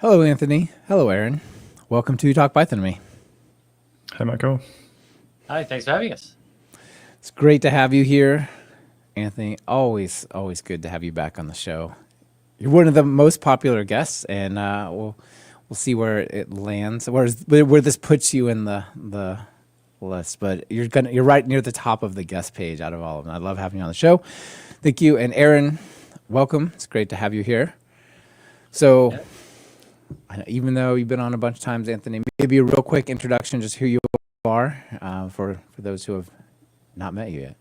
Hello, Anthony. Hello, Aaron. Welcome to Talk Python to Me. Hey, Michael. Hi, thanks for having us. It's great to have you here, Anthony. Always good to have you back on the show. You're one of the most popular guests, and we'll see where it lands, where this puts you in the list. But you're right near the top of the guest page out of all of them. I love having you on the show. Thank you, and Aaron, welcome. It's great to have you here. So. Yeah. Even though you've been on a bunch of times, Anthony, maybe a real quick introduction, just who you are, for those who have not met you yet.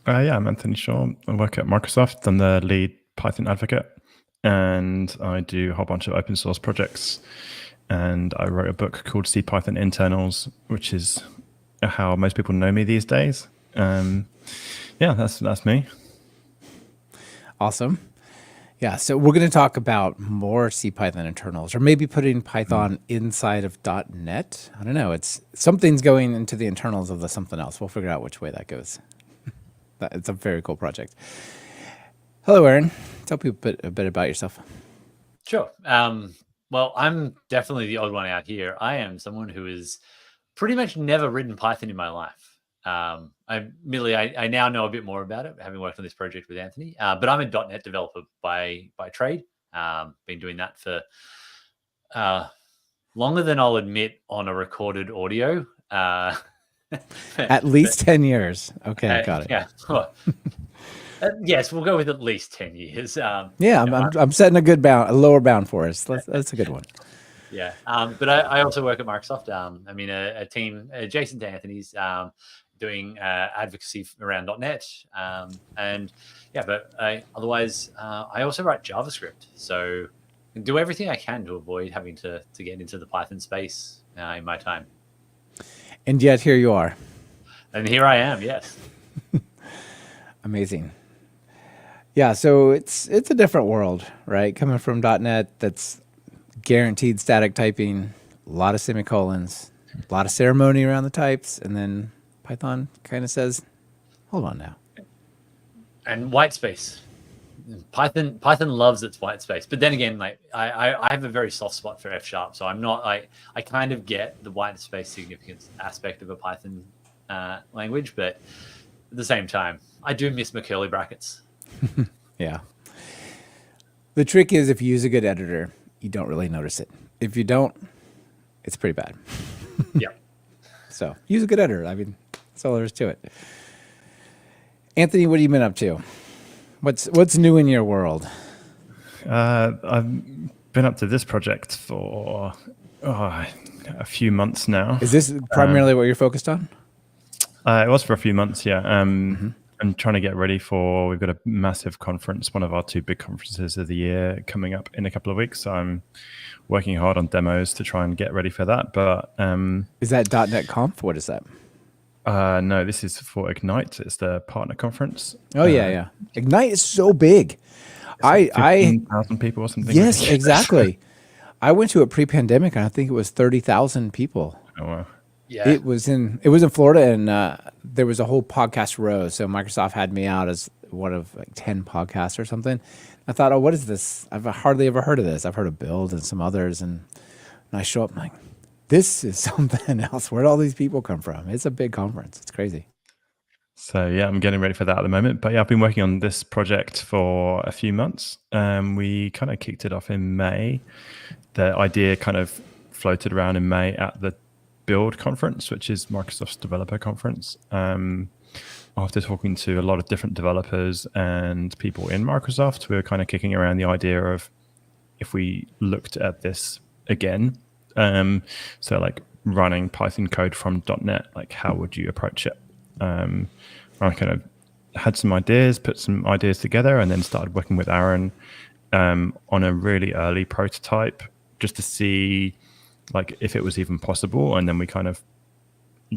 Yeah, I'm Anthony Shaw. I work at Microsoft. I'm the lead Python advocate, and I do a whole bunch of open source projects. And I wrote a book called C Python Internals, which is how most people know me these days. Yeah, that's me. Awesome. Yeah, so we're going to talk about more CPython internals, or maybe putting Python inside of .NET. I don't know. Something's going into the internals of the something else. We'll figure out which way that goes. It's a very cool project. Hello, Aaron. Tell people a bit about yourself. Sure. Well, I'm definitely the odd one out here. I am someone who has pretty much never written Python in my life. I now know a bit more about it, having worked on this project with Anthony. But I'm a .NET developer by trade. Been doing that for longer than I'll admit on a recorded audio. At least 10 years. Okay, got it. Yeah. Yes, we'll go with at least 10 years. I'm setting a lower bound for us. That's a good one. Yeah, but I also work at Microsoft. I'm in a team adjacent to Anthony's, doing advocacy around .NET, otherwise I also write JavaScript, so I do everything I can to avoid having to get into the Python space in my time. And yet here you are. And here I am, yes. Amazing. Yeah, so it's a different world, right? Coming from .NET, that's guaranteed static typing, a lot of semicolons, a lot of ceremony around the types, and then Python kind of says, hold on now. And white space. Python loves its white space. But then again, like I have a very soft spot for F#, so I'm not I kind of get the white space significance aspect of a Python language, but at the same time, I do miss my curly brackets. Yeah. The trick is if you use a good editor, you don't really notice it. If you don't, it's pretty bad. Yeah. So use a good editor. I mean, that's all there is to it. Anthony, what have you been up to? What's new in your world? I've been up to this project for a few months now. Is this primarily what you're focused on? It was for a few months, yeah. I'm trying to get ready we've got a massive conference, one of our two big conferences of the year coming up in a couple of weeks. So I'm working hard on demos to try and get ready for that. But is that .NET Conf? What is that? No, this is for Ignite. It's the partner conference. Oh, yeah. Ignite is so big. 15,000 people or something. Yes, exactly. I went to it pre-pandemic, and I think it was 30,000 people. Oh, wow. Yeah. It was in Florida, and there was a whole podcast row. So Microsoft had me out as one of like 10 podcasts or something. I thought, oh, what is this? I've hardly ever heard of this. I've heard of Build and some others, and I show up and I'm like, this is something else. Where'd all these people come from? It's a big conference. It's crazy. So yeah, I'm getting ready for that at the moment. But yeah, I've been working on this project for a few months. We kind of kicked it off in May. The idea kind of floated around in May at the Build conference, which is Microsoft's developer conference. After talking to a lot of different developers and people in Microsoft, we were kind of kicking around the idea of if we looked at this again, so like running Python code from .NET, like how would you approach it? I kind of had some ideas, put some ideas together, and then started working with Aaron on a really early prototype just to see like if it was even possible. And then we kind of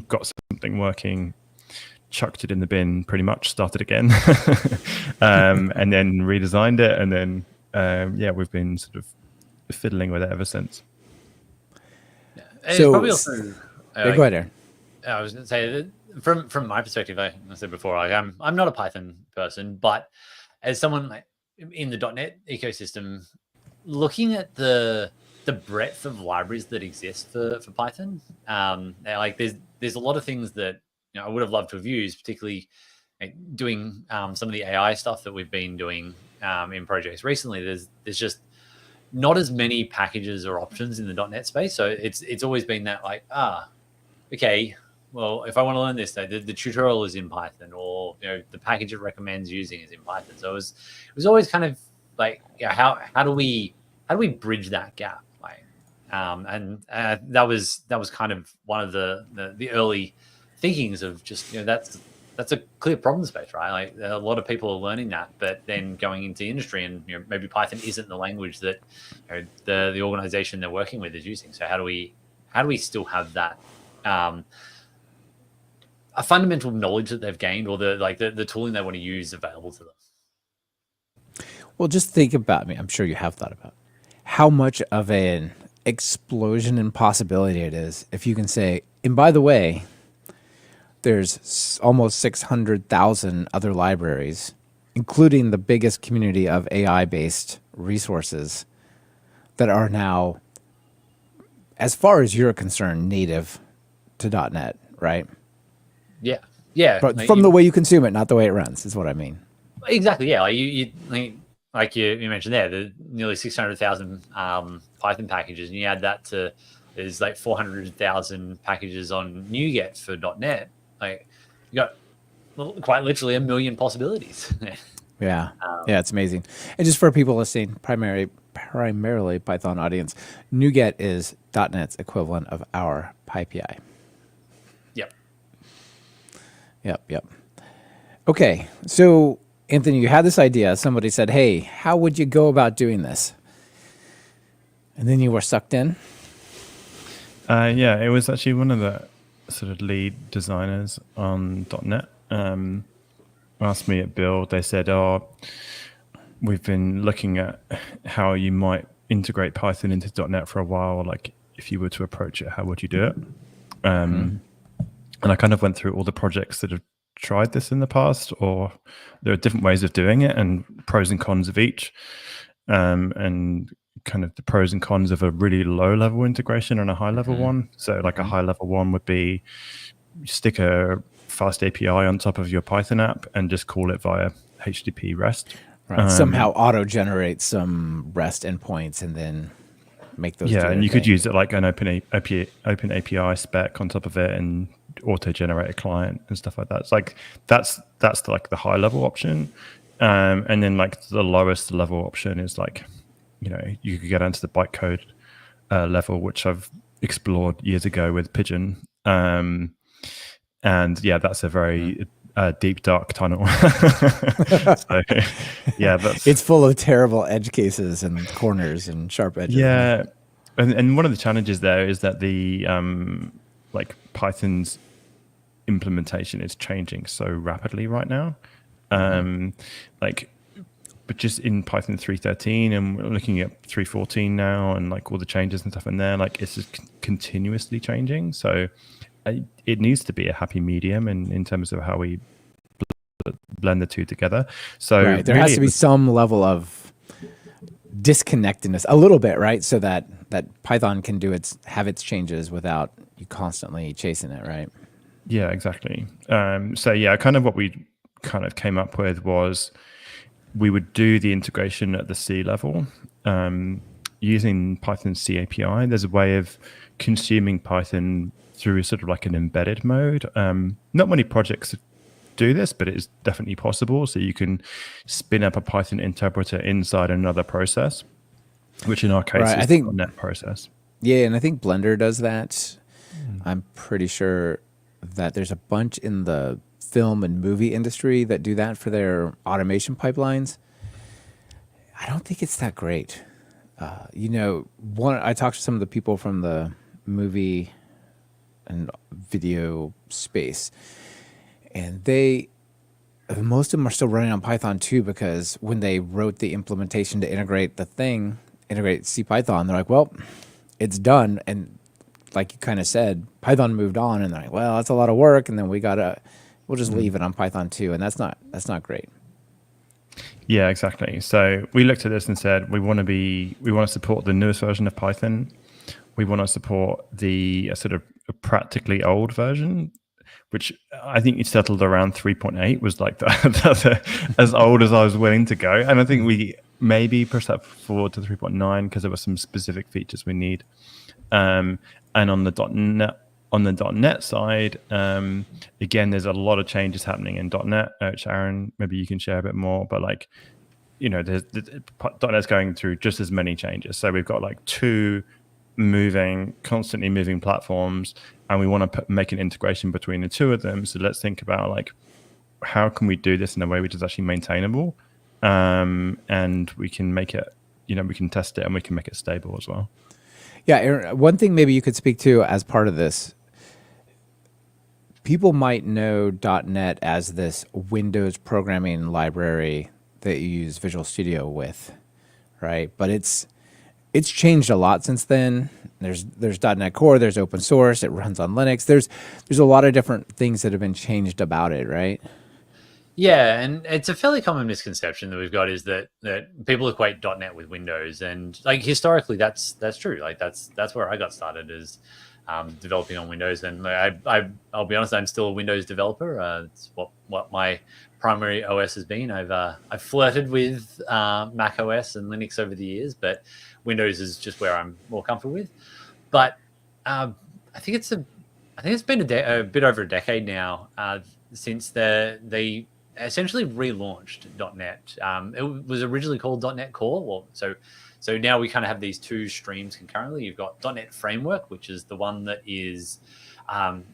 got something working, chucked it in the bin, pretty much started again, and then redesigned it. And then, we've been sort of fiddling with it ever since. So, probably also, go ahead, Aaron. I was going to say that from my perspective, I said before, like I'm not a Python person, but as someone in the .NET ecosystem, looking at the the breadth of libraries that exist for Python. Like there's a lot of things that I would have loved to have used, particularly doing some of the AI stuff that we've been doing in projects recently. There's just not as many packages or options in the .NET space, so it's always been that like okay, well, if I want to learn this, the tutorial is in Python, or the package it recommends using is in Python. So it was always kind of like, how do we bridge that gap? Like, and that was kind of one of the early thinkings of just that's a clear problem space, right? Like a lot of people are learning that, but then going into the industry and maybe Python isn't the language that the organization they're working with is using. So how do we still have that a fundamental knowledge that they've gained, or the tooling they want to use available to them? Well, just think about me. I'm sure you have thought about how much of an explosion in possibility it is if you can say, and by the way, there's almost 600,000 other libraries, including the biggest community of AI-based resources that are now, as far as you're concerned, native to .NET, right? Yeah. But from the way you consume it, not the way it runs, is what I mean. Exactly. Yeah. Like you mentioned there, the nearly 600,000 Python packages, and you add that to there's like 400,000 packages on NuGet for .NET. Like you got quite literally 1 million possibilities. Yeah, it's amazing. And just for people listening, primarily Python audience, NuGet is .NET's equivalent of our PyPI. Yep. Okay, so Anthony, you had this idea. Somebody said, "Hey, how would you go about doing this?" And then you were sucked in. Yeah, it was actually one of the sort of lead designers on .NET asked me at Build. They said, we've been looking at how you might integrate Python into .NET for a while. Like, if you were to approach it, how would you do it?" And I kind of went through all the projects that have tried this in the past, or there are different ways of doing it and pros and cons of each, and kind of the pros and cons of a really low level integration and a high level one. So like a high level one would be stick a fast API on top of your Python app and just call it via HTTP REST. Right. Somehow auto-generate some REST endpoints and then make those. Yeah, and you could use it like an open API spec on top of it and auto-generate a client and stuff like that. It's like that's like the high level option, and then like the lowest level option is like, you could get into the bytecode level, which I've explored years ago with Pigeon, and yeah, that's a very deep dark tunnel. So yeah, it's full of terrible edge cases and corners and sharp edges. Yeah, and one of the challenges there is that the like Python's implementation is changing so rapidly right now. But just in Python 3.13, and we're looking at 3.14 now, and like all the changes and stuff in there, like it's just continuously changing. So it needs to be a happy medium in terms of how we blend the two together. So right. There has to be some level of disconnectedness, a little bit, right? So that Python can have its changes without you constantly chasing it, right? Yeah, exactly. So yeah, kind of what we kind of came up with was we would do the integration at the C level using Python C API. There's a way of consuming Python through sort of like an embedded mode. Not many projects do this, but it is definitely possible. So you can spin up a Python interpreter inside another process, which in our case is a .NET process. Yeah, and I think Blender does that. I'm pretty sure that there's a bunch in the film and movie industry that do that for their automation pipelines. I don't think it's that great. I talked to some of the people from the movie and video space, and most of them are still running on Python too, because when they wrote the implementation to integrate CPython, they're like, well, it's done. And like you kind of said, Python moved on, and they're like, well, that's a lot of work, and then we'll just leave it on Python 2, and that's not great. Yeah, exactly. So we looked at this and said we want to support the newest version of Python. We want to support the sort of practically old version, which I think it settled around 3.8 was like as old as I was willing to go. And I think we maybe pushed that forward to 3.9 because there were some specific features we need. And on the .NET side, again, there's a lot of changes happening in .NET. Which Aaron, maybe you can share a bit more. But like, .NET's going through just as many changes. So we've got like two constantly moving platforms, and we want to make an integration between the two of them. So let's think about like, how can we do this in a way which is actually maintainable, and we can make it, we can test it and we can make it stable as well. Yeah, Aaron, one thing maybe you could speak to as part of this, people might know .NET as this Windows programming library that you use Visual Studio with, right? But it's changed a lot since then. There's .NET Core, there's open source, it runs on Linux. There's a lot of different things that have been changed about it, right? Yeah, and it's a fairly common misconception that we've got is that people equate .NET with Windows, and like historically, that's true. Like that's where I got started, is developing on Windows, and I'll be honest, I'm still a Windows developer. It's what my primary OS has been. I've flirted with Mac OS and Linux over the years, but Windows is just where I'm more comfortable with. But I think it's been a bit over a decade now since they essentially relaunched .NET. It was originally called .NET Core. Well, so now we kind of have these two streams concurrently. You've got .NET Framework, which is the one that is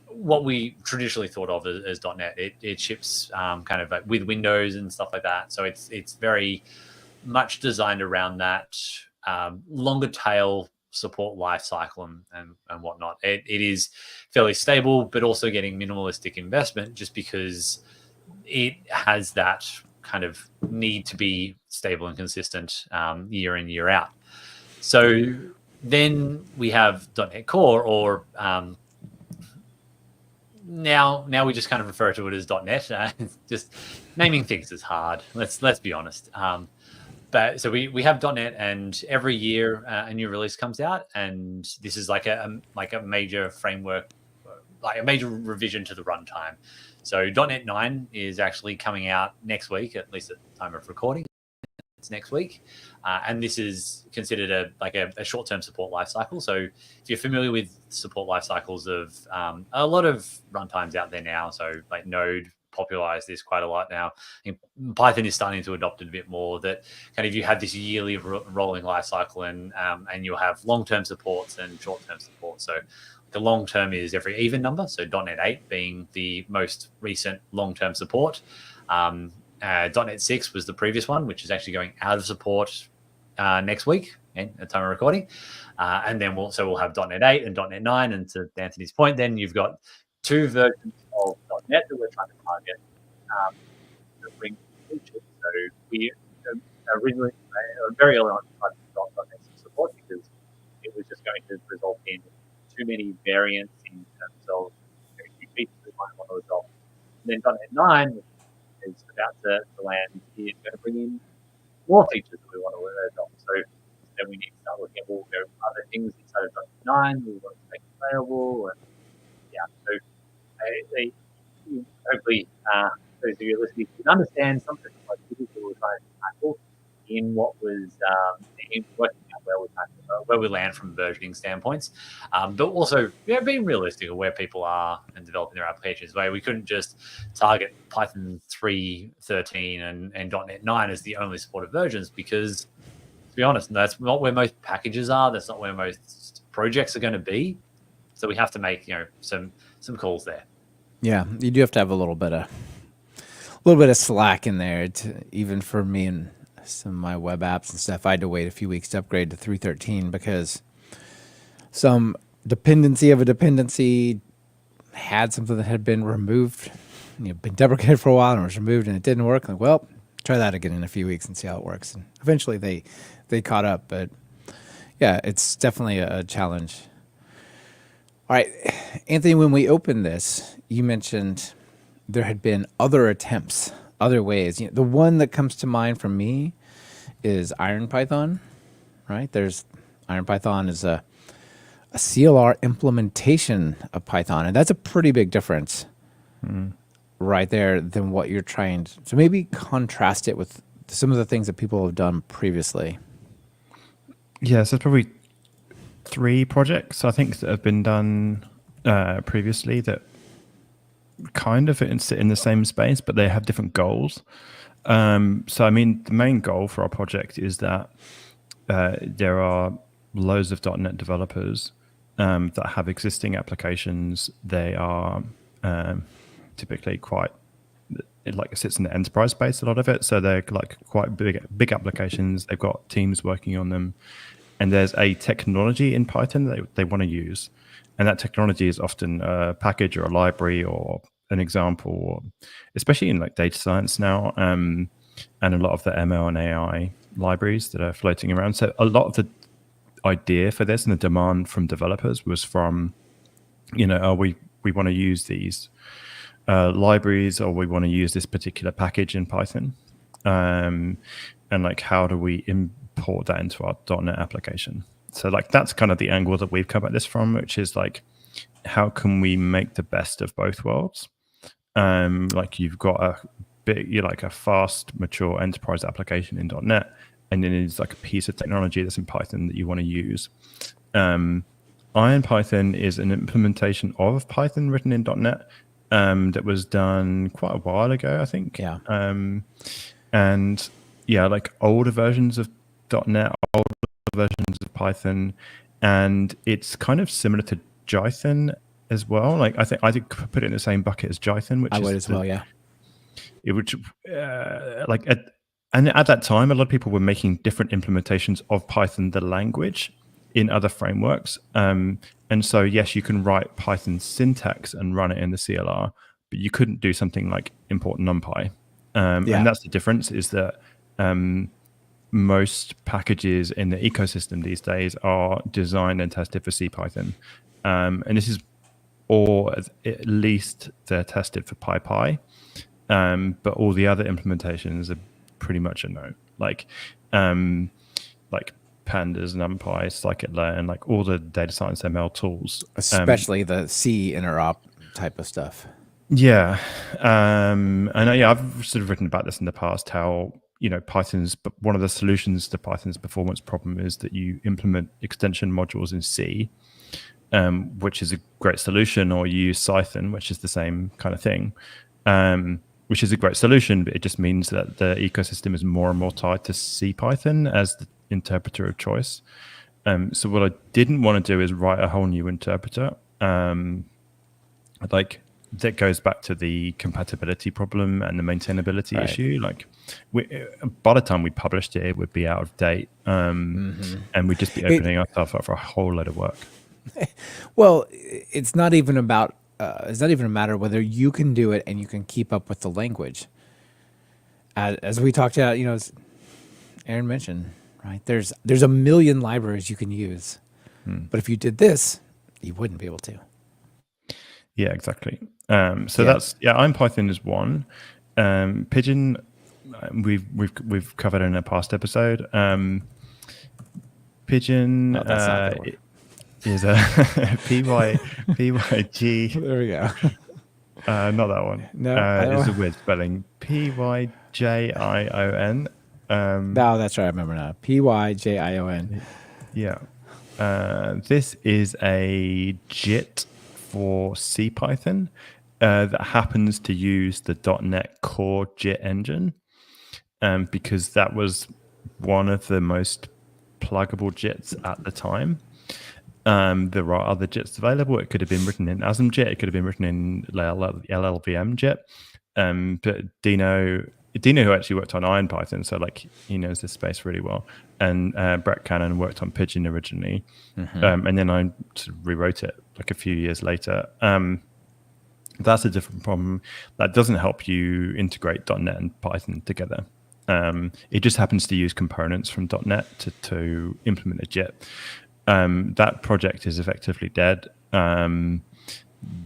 what we traditionally thought of as .NET. It ships kind of like with Windows and stuff like that. So it's very much designed around that longer tail support lifecycle and whatnot. It is fairly stable, but also getting minimalistic investment just because it has that kind of need to be stable and consistent year in, year out. So then we have .NET Core, or now we just kind of refer to it as .NET. Just naming things is hard. Let's be honest. But so we have .NET, and every year a new release comes out, and this is like a major framework, like a major revision to the runtime. So .NET 9 is actually coming out next week, at least at the time of recording. It's next week, and this is considered a short-term support lifecycle. So if you're familiar with support lifecycles of a lot of runtimes out there now, so like Node popularized this quite a lot now. I think Python is starting to adopt it a bit more, that kind of you have this yearly rolling life cycle, and you'll have long-term supports and short-term supports. So the long-term is every even number, so .NET 8 being the most recent long-term support. .NET 6 was the previous one, which is actually going out of support next week at the time of recording. And then we'll have .NET 8 and .NET 9, and to Anthony's point, then you've got two versions of .NET that we're trying to target to bring features. So we originally, very early on, tried to stop .NET 6 support because it was just going to result in too many variants in terms of very few features we might want to adopt. And then .NET 9, which is about to land, is going to bring in more features that we want to adopt. So then we need to start looking at, well, there are other things inside of .NET 9 we want to make available, and so hopefully those of you listening can understand some of the complexities that we're trying to tackle in what was in working out where we land from versioning standpoints, but also being realistic of where people are and developing their applications. Where we couldn't just target Python 3.13 and .NET 9 as the only supported versions, because to be honest, that's not where most packages are. That's not where most projects are going to be. So we have to make some calls there. Yeah, you do have to have a little bit of slack in there. Even for me and some of my web apps and stuff, I had to wait a few weeks to upgrade to 3.13 because some dependency of a dependency had something that had been removed, been deprecated for a while and was removed, and it didn't work. Like, well, try that again in a few weeks and see how it works. And eventually they caught up, but yeah, it's definitely a challenge. All right, Anthony, when we opened this, you mentioned there had been other attempts other ways. The one that comes to mind for me is IronPython, right? There's IronPython is a CLR implementation of Python, and that's a pretty big difference right there than what you're trying to. So maybe contrast it with some of the things that people have done previously. Yeah, so there's probably 3 projects I think that have been done previously that kind of sit in the same space, but they have different goals. So I mean, the main goal for our project is that there are loads of .NET developers that have existing applications. They are typically quite, it sits in the enterprise space, a lot of it. So they're like quite big applications. They've got teams working on them. And there's a technology in Python that they want to use. And that technology is often a package or a library or an example, especially in like data science now, and a lot of the ML and AI libraries that are floating around. So a lot of the idea for this and the demand from developers was from, we want to use these libraries, or we want to use this particular package in Python. And like, how do we import that into our .NET application? So like, that's kind of the angle that we've come at this from, which is like, how can we make the best of both worlds? Like, you've got a fast, mature enterprise application in .NET, and then it's like a piece of technology that's in Python that you want to use. IronPython is an implementation of Python written in .NET that was done quite a while ago, I think. Yeah. And yeah, like older versions of .NET, older versions of Python, and it's kind of similar to Jython as well. Like, I think put it in the same bucket as Jython, which I would as well, yeah. And at that time, a lot of people were making different implementations of Python, the language, in other frameworks. And so, yes, you can write Python syntax and run it in the CLR, but you couldn't do something like import NumPy. And that's the difference, is that most packages in the ecosystem these days are designed and tested for CPython. And this is, or at least they're tested for PyPI. But all the other implementations are pretty much a no. Like pandas, NumPy, scikit-learn, and like all the data science ML tools, especially the C interop type of stuff. Yeah, I've sort of written about this in the past. How Python's, but one of the solutions to Python's performance problem is that you implement extension modules in C, which is a great solution, or you use Python, which is the same kind of thing. Which is a great solution, but it just means that the ecosystem is more and more tied to CPython as the interpreter of choice. So what I didn't want to do is write a whole new interpreter. Like, that goes back to the compatibility problem and the maintainability issue. Like, by the time we published it, it would be out of date, and we'd just be opening ourselves up for a whole load of work. Well, it's not even about. It's not even a matter of whether you can do it and you can keep up with the language. As we talked about, as Aaron mentioned, right? There's a million libraries you can use, but if you did this, you wouldn't be able to. Yeah, exactly. That's IronPython is one. Pigeon, we've covered in a past episode. Pigeon. That's not the one. Is a PYG. There we go. Not that one. No, it's a weird spelling. PYJION. No, that's right. I remember now. PYJION. Yeah. This is a JIT for CPython that happens to use the .NET Core JIT engine, because that was one of the most pluggable JITs at the time. There are other JITs available. It could have been written in ASM.JIT. It could have been written in LLVM JIT. But Dino, who actually worked on IronPython, so like he knows this space really well. And Brett Cannon worked on Pigeon originally, and then I sort of rewrote it like a few years later. That's a different problem. That doesn't help you integrate .NET and Python together. It just happens to use components from .NET to implement a JIT. That project is effectively dead.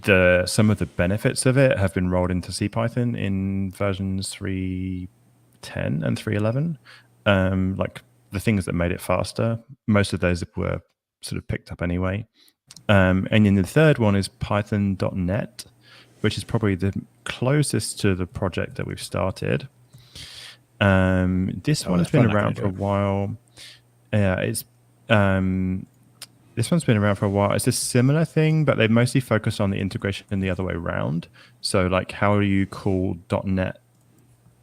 some of the benefits of it have been rolled into CPython in versions 3.10 and 3.11. Like the things that made it faster, most of those were sort of picked up anyway. And then the third one is Python.net, which is probably the closest to the project that we've started. This one has been around for a while. Yeah, it's this one's been around for a while. It's a similar thing, but they mostly focus on the integration in the other way around. So like how do you call .NET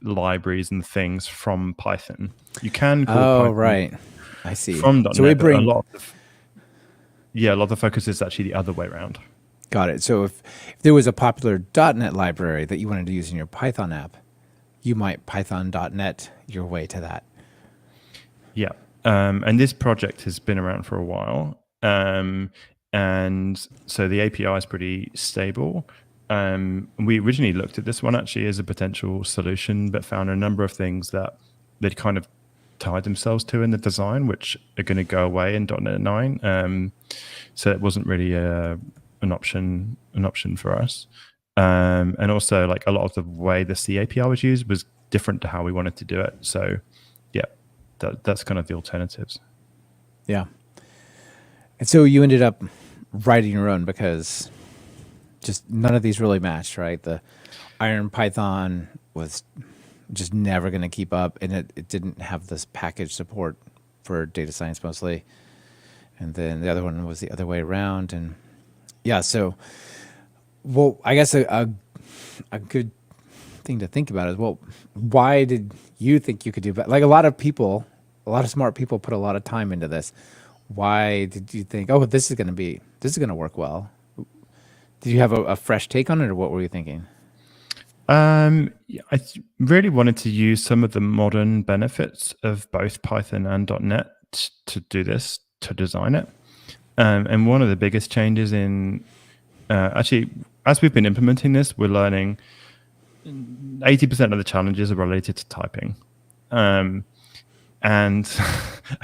libraries and things from Python? You can call Python right. I see. From .NET, so we bring a lot of the focus is actually the other way around. Got it. So if there was a popular .NET library that you wanted to use in your Python app, you might Python.net your way to that. Yeah. And this project has been around for a while. And so the API is pretty stable. We originally looked at this one actually as a potential solution, but found a number of things that they'd kind of tied themselves to in the design, which are going to go away in .NET 9. So it wasn't really an option for us. And also like a lot of the way the C API was used was different to how we wanted to do it. So yeah, that's kind of the alternatives. Yeah. And so you ended up writing your own because just none of these really matched, right? The Iron Python was just never going to keep up, and it didn't have this package support for data science mostly. And then the other one was the other way around. And yeah, so, well, I guess a good thing to think about is, well, why did you think you could do better? Like a lot of smart people put a lot of time into this. Why did you think, oh, this is going to work well? Did you have a fresh take on it, or what were you thinking? I really wanted to use some of the modern benefits of both Python and .NET to do this, to design it. And one of the biggest changes in, actually, as we've been implementing this, we're learning 80% of the challenges are related to typing. And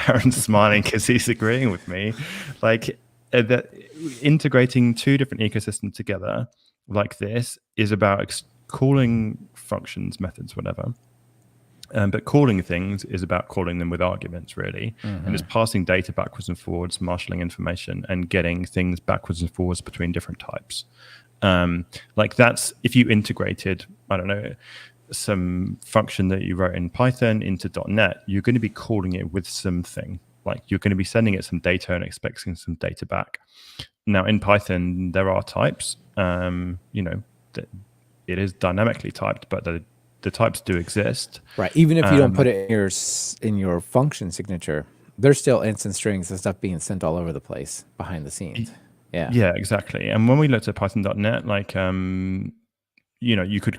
Aaron's smiling because he's agreeing with me. Like that, integrating two different ecosystems together like this is about calling functions, methods, whatever. But calling things is about calling them with arguments, really. Mm-hmm. And it's passing data backwards and forwards, marshalling information, and getting things backwards and forwards between different types. Like that's, if you integrated, I don't know, some function that you wrote in Python into .NET, you're going to be calling it with something. Like you're going to be sending it some data and expecting some data back. Now in Python, there are types. It is dynamically typed, but the types do exist. Right. Even if you don't put it in your function signature, there's still instance strings and stuff being sent all over the place behind the scenes. Yeah. Yeah, exactly. And when we looked at Python.net, like, you could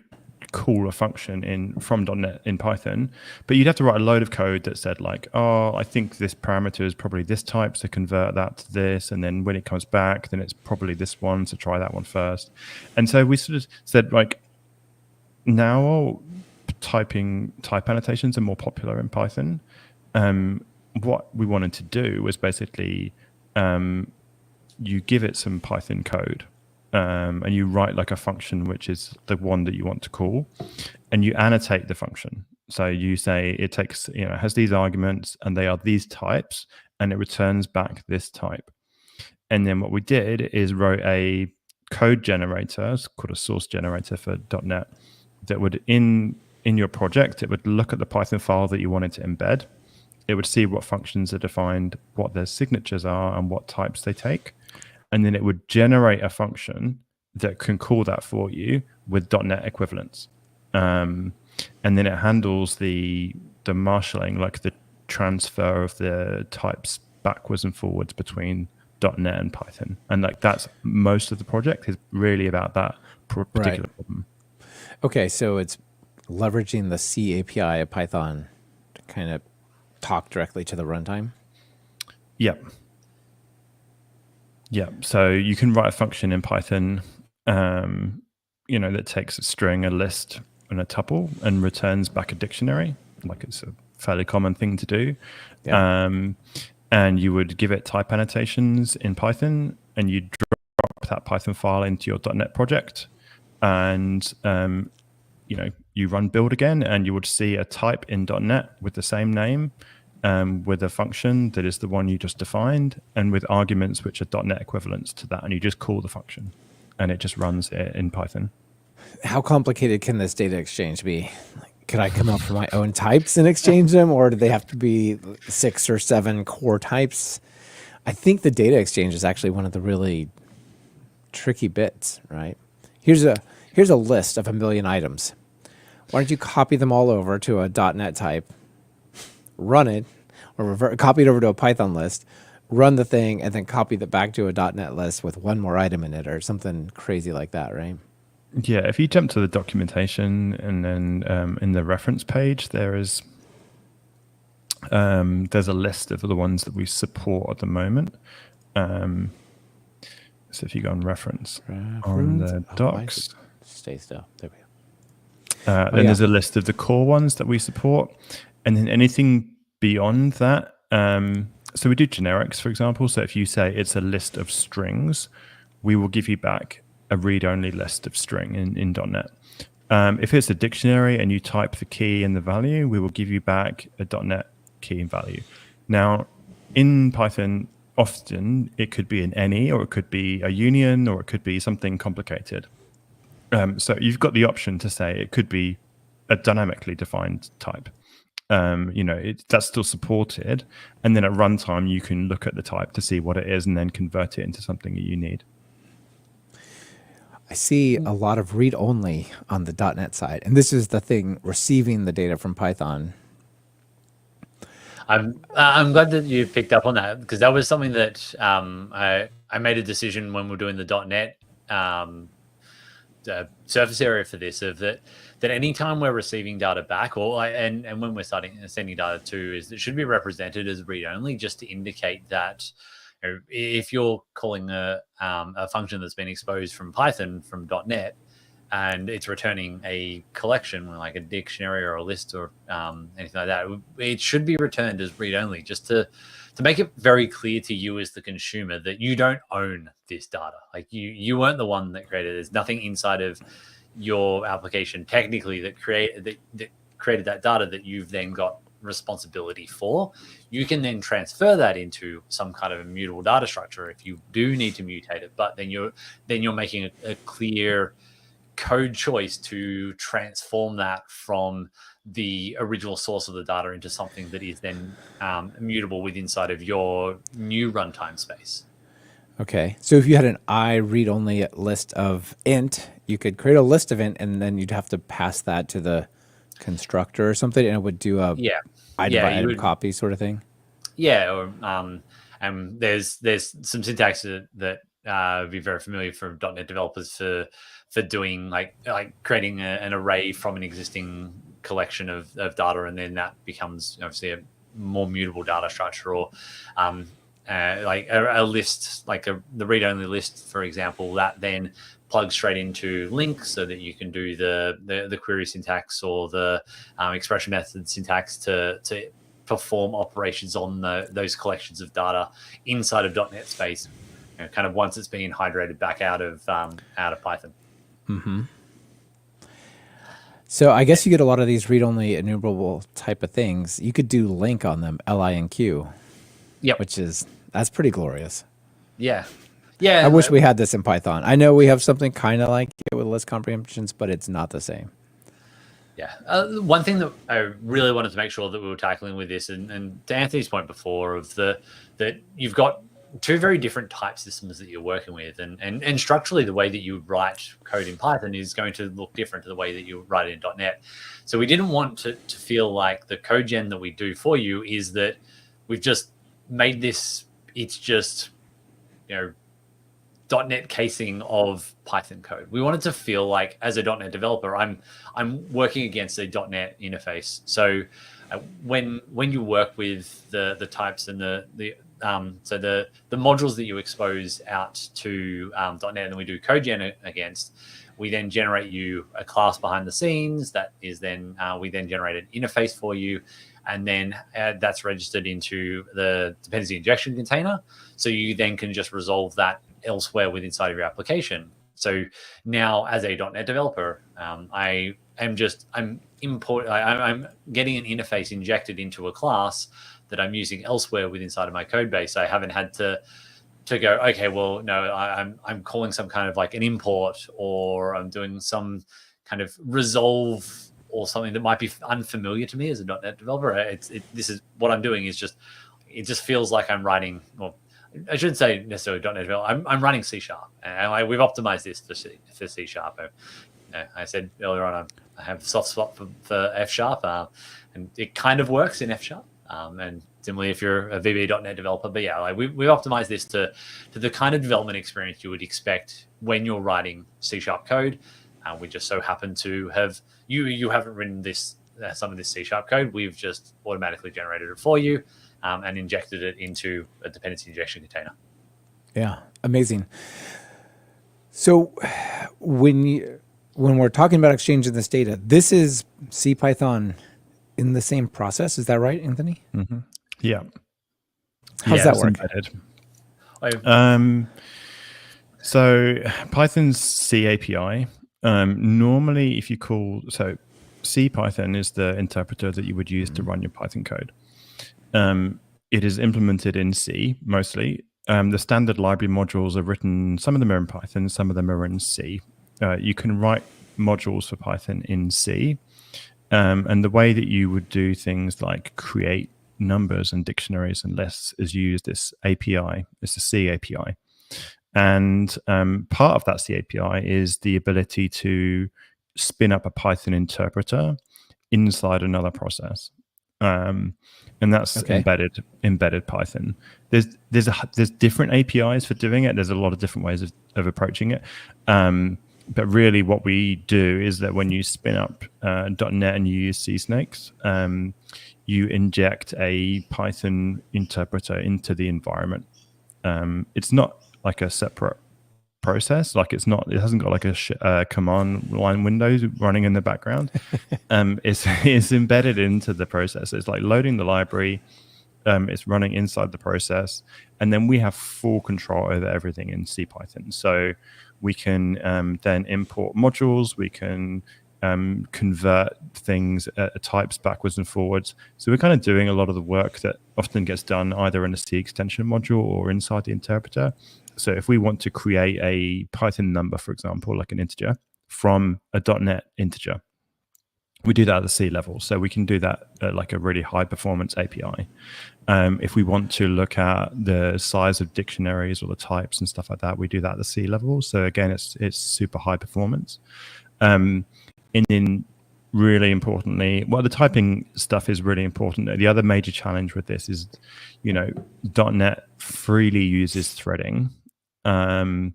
call a function from .NET in Python, but you'd have to write a load of code that said like, oh, I think this parameter is probably this type, so convert that to this, and then when it comes back, then it's probably this one, so try that one first. And so we sort of said like, now type annotations are more popular in Python. What we wanted to do was basically you give it some Python code, and you write like a function which is the one that you want to call, and you annotate the function. So you say it takes, it has these arguments and they are these types, and it returns back this type. And then what we did is wrote a code generator, it's called a source generator for .NET, that would in your project, it would look at the Python file that you wanted to embed. It would see what functions are defined, what their signatures are, and what types they take. And then it would generate a function that can call that for you with .NET equivalents. And then it handles the marshalling, like the transfer of the types backwards and forwards between .NET and Python. And like that's most of the project is really about that particular problem. Okay, so it's leveraging the C API of Python to kind of talk directly to the runtime? Yep. Yeah, so you can write a function in Python, that takes a string, a list, and a tuple, and returns back a dictionary. Like it's a fairly common thing to do. Yeah. And you would give it type annotations in Python, and you drop that Python file into your .NET project, and you run build again, and you would see a type in .NET with the same name, with a function that is the one you just defined, and with arguments which are .NET equivalents to that, and you just call the function, and it just runs it in Python. How complicated can this data exchange be? Could I come up with my own types and exchange them, or do they have to be 6 or 7 core types? I think the data exchange is actually one of the really tricky bits, right? Here's a list of 1 million items. Why don't you copy them all over to a .NET type, run it, or copy it over to a Python list, run the thing, and then copy that back to a .NET list with one more item in it, or something crazy like that, right? Yeah, if you jump to the documentation and then in the reference page, there's a list of the ones that we support at the moment. So if you go on reference on the docs, stay still. There we go. then there's a list of the core ones that we support, and then anything beyond that. So we do generics, for example. So if you say it's a list of strings, we will give you back a read-only list of string in .NET. If it's a dictionary and you type the key and the value, we will give you back a .NET key and value. Now, in Python, often it could be an any, or it could be a union, or it could be something complicated. So you've got the option to say it could be a dynamically defined type. That's still supported. And then at runtime, you can look at the type to see what it is and then convert it into something that you need. I see a lot of read-only on the .NET side, and this is the thing, receiving the data from Python. I'm glad that you picked up on that, because that was something that I made a decision when we were doing the .NET the surface area for this, of that anytime we're receiving data back, and when we're sending data to, is it should be represented as read-only, just to indicate that if you're calling a function that's been exposed from Python from .NET, and it's returning a collection like a dictionary or a list or anything like that, it should be returned as read-only, just to make it very clear to you as the consumer that you don't own this data. Like you weren't the one that created it. There's nothing inside of your application technically that created that data that you've then got responsibility for. You can then transfer that into some kind of immutable data structure if you do need to mutate it, but then you're making a clear code choice to transform that from the original source of the data into something that is then immutable with inside of your new runtime space. Okay, so if you had an I read-only list of int, you could create a list of int, and then you'd have to pass that to the constructor or something, and it would do a item-by-item copy sort of thing. Yeah, or and there's some syntax that would be very familiar for .NET developers for doing like creating an array from an existing collection of data, and then that becomes obviously a more mutable data structure, or like a list, like the read-only list, for example, that then plugs straight into links, so that you can do the query syntax or the expression method syntax to perform operations on those collections of data inside of .NET space, kind of once it's being hydrated back out of Python. Mm-hmm. So I guess you get a lot of these read-only enumerable type of things. You could do link on them, LINQ. Yep. That's pretty glorious. Yeah. I wish we had this in Python. I know we have something kind of like it with list comprehensions, but it's not the same. Yeah. One thing that I really wanted to make sure that we were tackling with this, and to Anthony's point before, of that you've got two very different type systems that you're working with, and structurally the way that you write code in Python is going to look different to the way that you write it in .NET. So we didn't want to feel like the code gen that we do for you is that we've just made this, it's just, .NET casing of Python code. We wanted to feel like, as a .NET developer, I'm working against a .NET interface. So when you work with the types and the modules that you expose out to .NET, and then we do code gen against, we then generate you a class behind the scenes that is then we then generate an interface for you, and then that's registered into the dependency injection container. So you then can just resolve that elsewhere within inside of your application. So now, as a .NET developer, I'm getting an interface injected into a class that I'm using elsewhere within inside of my code base. I haven't had to go, okay, well, no, I'm calling some kind of like an import, or I'm doing some kind of resolve or something that might be unfamiliar to me as a .NET developer. This is what I'm doing. It just feels like I'm writing. Well, I shouldn't say necessarily .NET developer. I'm running C#, and we've optimized this for C#. I said earlier on, I have a soft spot for F#, and it kind of works in F#. And similarly, if you're a VB.NET developer, but yeah, like we've optimized this to the kind of development experience you would expect when you're writing C# code. We just so happen to have you haven't written some of this C# code. We've just automatically generated it for you and injected it into a dependency injection container. Yeah, amazing. So when we're talking about exchanging this data, this is CPython in the same process. Is that right, Anthony? Mm-hmm. Yeah. How's that work? So Python's C API, normally if you call, so CPython is the interpreter that you would use to run your Python code. It is implemented in C mostly. The standard library modules are written, some of them are in Python, some of them are in C. You can write modules for Python in C. And the way that you would do things like create numbers and dictionaries and lists is use this API. It's the C API. And part of that C API is the ability to spin up a Python interpreter inside another process. And that's embedded Python. There's different APIs for doing it. There's a lot of different ways of approaching it. But really what we do is that when you spin up .NET and you use CSnakes, you inject a Python interpreter into the environment. It's not like a separate process. Like it hasn't got like a command line window running in the background. It's embedded into the process. It's like loading the library. It's running inside the process. And then we have full control over everything in CPython. So we can then import modules. We can convert things, types backwards and forwards. So we're kind of doing a lot of the work that often gets done either in a C extension module or inside the interpreter. So if we want to create a Python number, for example, like an integer from a .NET integer, we do that at the C level. So we can do that at like a really high performance API. If we want to look at the size of dictionaries or the types and stuff like that, we do that at the C level. So again, it's super high performance. And then really importantly, well, the typing stuff is really important. The other major challenge with this is, .NET freely uses threading and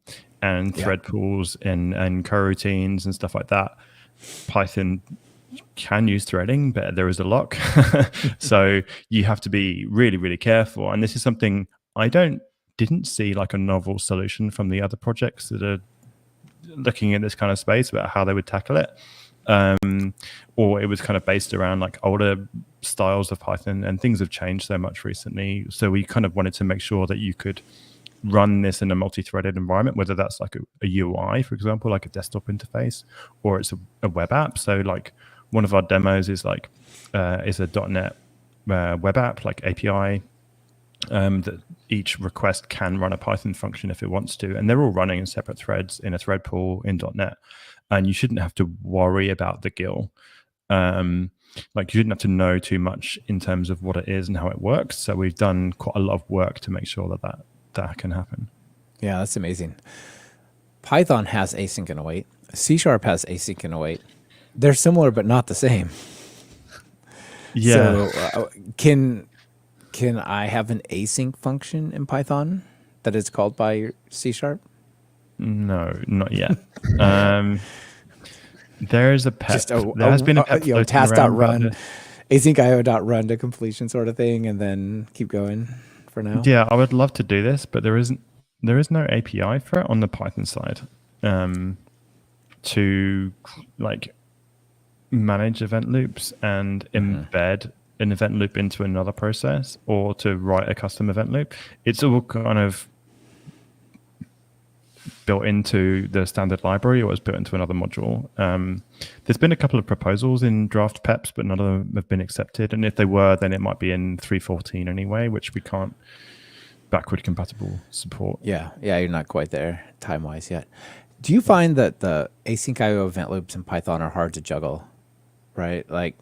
thread pools and coroutines and stuff like that. Python can use threading, but there is a lock. So you have to be really, really careful. And this is something I didn't see like a novel solution from the other projects that are looking at this kind of space about how they would tackle it. Or it was kind of based around like older styles of Python, and things have changed so much recently. So we kind of wanted to make sure that you could run this in a multi-threaded environment, whether that's like a UI, for example, like a desktop interface, or it's a web app. So like one of our demos is like is a .NET web app, like API, that each request can run a Python function if it wants to, and they're all running in separate threads in a thread pool in .NET, and you shouldn't have to worry about the GIL. Like you shouldn't have to know too much in terms of what it is and how it works. So we've done quite a lot of work to make sure that can happen. Yeah, that's amazing. Python has async and await. C# has async and await. They're similar, but not the same. Yeah. So can I have an async function in Python that is called by C#? No, not yet. There is a pet. There has been a pet task.run, async.io.run to completion sort of thing, and then keep going for now. Yeah, I would love to do this, but there is no API for it on the Python side to like manage event loops and embed an event loop into another process or to write a custom event loop. It's all kind of built into the standard library, or it's built into another module. There's been a couple of proposals in draft PEPs, but none of them have been accepted. And if they were, then it might be in 3.14 anyway, which we can't backward compatible support. Yeah, you're not quite there time-wise yet. Do you find that the async IO event loops in Python are hard to juggle, right? Like,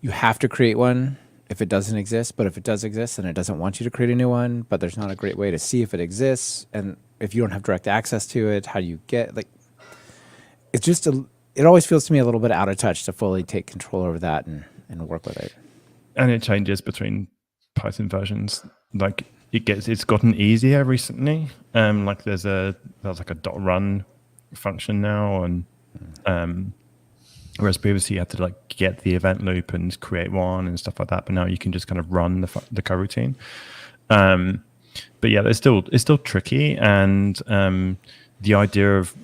you have to create one if it doesn't exist, but if it does exist, then it doesn't want you to create a new one, but there's not a great way to see if it exists. And if you don't have direct access to it, how do you get, like, it's just, it always feels to me a little bit out of touch to fully take control over that and work with it. And it changes between Python versions. Like, it's gotten easier recently. Like there's like a .run function now, and whereas previously you had to like get the event loop and create one and stuff like that, but now you can just kind of run the coroutine. But yeah, it's still tricky, and the idea of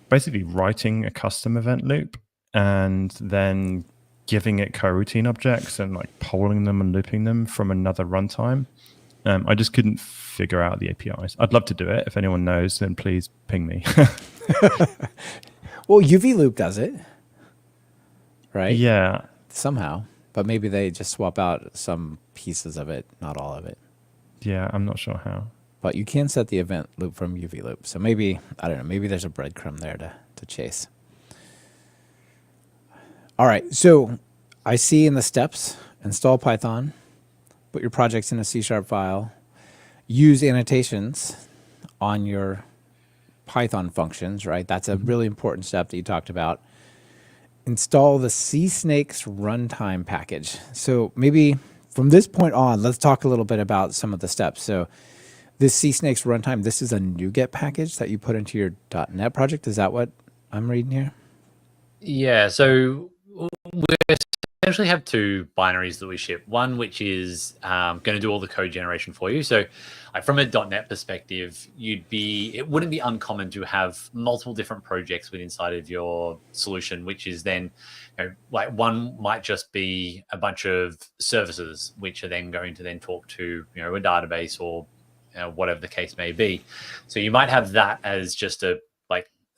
basically writing a custom event loop and then giving it coroutine objects and like polling them and looping them from another runtime. I just couldn't figure out the APIs. I'd love to do it. If anyone knows, then please ping me. Well, UV loop does it, right? Yeah. Somehow, but maybe they just swap out some pieces of it, not all of it. Yeah, I'm not sure how. But you can set the event loop from UV loop. So maybe, I don't know, maybe there's a breadcrumb there to chase. All right, so I see in the steps, install Python, put your projects in a C# file, use annotations on your Python functions, right? That's a really important step that you talked about. Install the CSnakes runtime package. So maybe from this point on, let's talk a little bit about some of the steps. So this CSnakes runtime, this is a NuGet package that you put into your .NET project. Is that what I'm reading here? Yeah, so we essentially have two binaries that we ship. One which is going to do all the code generation for you. So like from a .NET perspective, it wouldn't be uncommon to have multiple different projects within inside of your solution, which is then, like one might just be a bunch of services, which are then going to then talk to, a database or whatever the case may be. So you might have that as just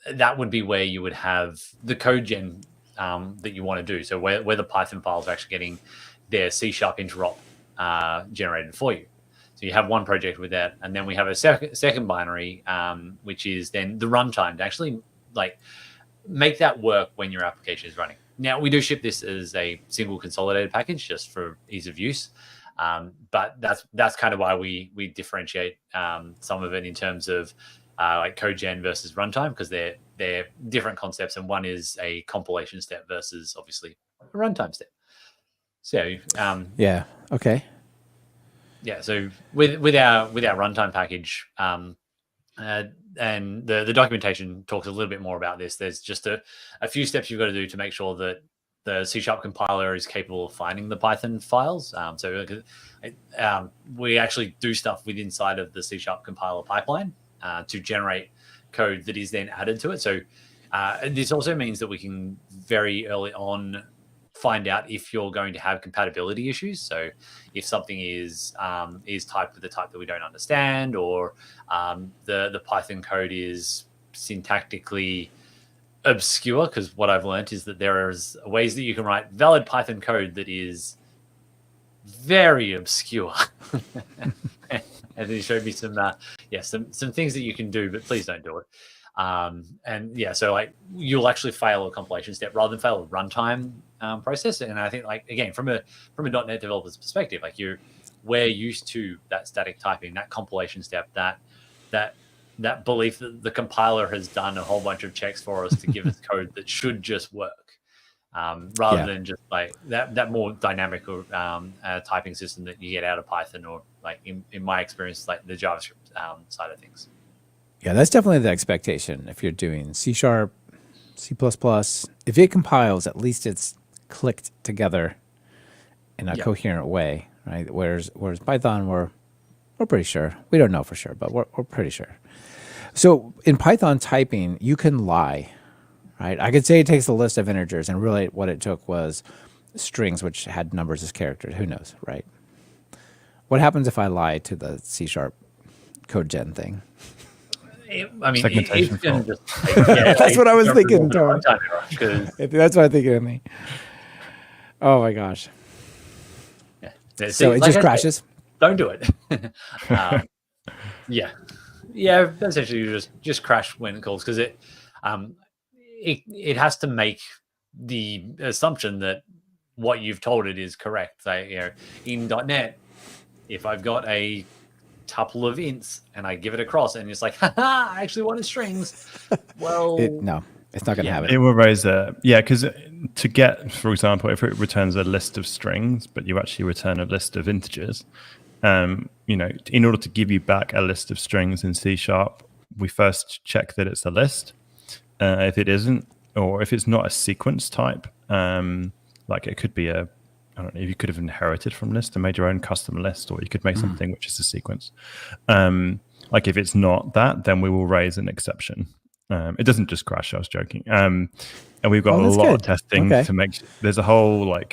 that would be where you would have the code gen that you want to do. So where the Python files are actually getting their C# interop generated for you. So you have one project with that, and then we have a second binary, which is then the runtime to actually like make that work when your application is running. Now we do ship this as a single consolidated package just for ease of use, but that's kind of why we differentiate some of it in terms of like code gen versus runtime, because they're different concepts, and one is a compilation step versus obviously a runtime step. So yeah, okay. Yeah, so with our runtime package, and the documentation talks a little bit more about this. There's just a few steps you've got to do to make sure that the C# compiler is capable of finding the Python files. We actually do stuff with inside of the C# compiler pipeline to generate code that is then added to it. So this also means that we can very early on find out if you're going to have compatibility issues. So if something is typed with a type that we don't understand, or the Python code is syntactically obscure, because what I've learned is that there is ways that you can write valid Python code that is very obscure. And he showed me some things that you can do, but please don't do it. So like you'll actually fail a compilation step rather than fail a runtime process. And I think, like, again, from a .NET developer's perspective, like we're used to that static typing, that compilation step, that belief that the compiler has done a whole bunch of checks for us to give us code that should just work, rather than just like that more dynamic or typing system that you get out of Python, or like in my experience, like the JavaScript side of things. Yeah, that's definitely the expectation. If you're doing C#, C++, if it compiles, at least it's clicked together in a coherent way, right? Whereas Python, we're pretty sure. We don't know for sure, but we're pretty sure. So in Python typing, you can lie, right? I could say it takes a list of integers, and really what it took was strings which had numbers as characters. Who knows, right? What happens if I lie to the C# code gen thing? I mean, Segmentation it's going to fault. just That's what I was thinking, Tony. Because That's what I think of me. Oh my gosh! So it just crashes. Don't do it. Yeah, essentially you just crash when it calls, because it has to make the assumption that what you've told it is correct. Like, in .NET, if I've got a tuple of ints and I give it across and it's like, haha, I actually wanted strings. Well, no, it's not going to have it. It will raise because to get, for example, if it returns a list of strings, but you actually return a list of integers, in order to give you back a list of strings in C#, we first check that it's a list. If it isn't, or if it's not a sequence type, like it could be I don't know, you could have inherited from list and made your own custom list, or you could make something which is a sequence. Like if it's not that, then we will raise an exception. It doesn't just crash. I was joking. And we've got a lot of testing to make. There's a whole a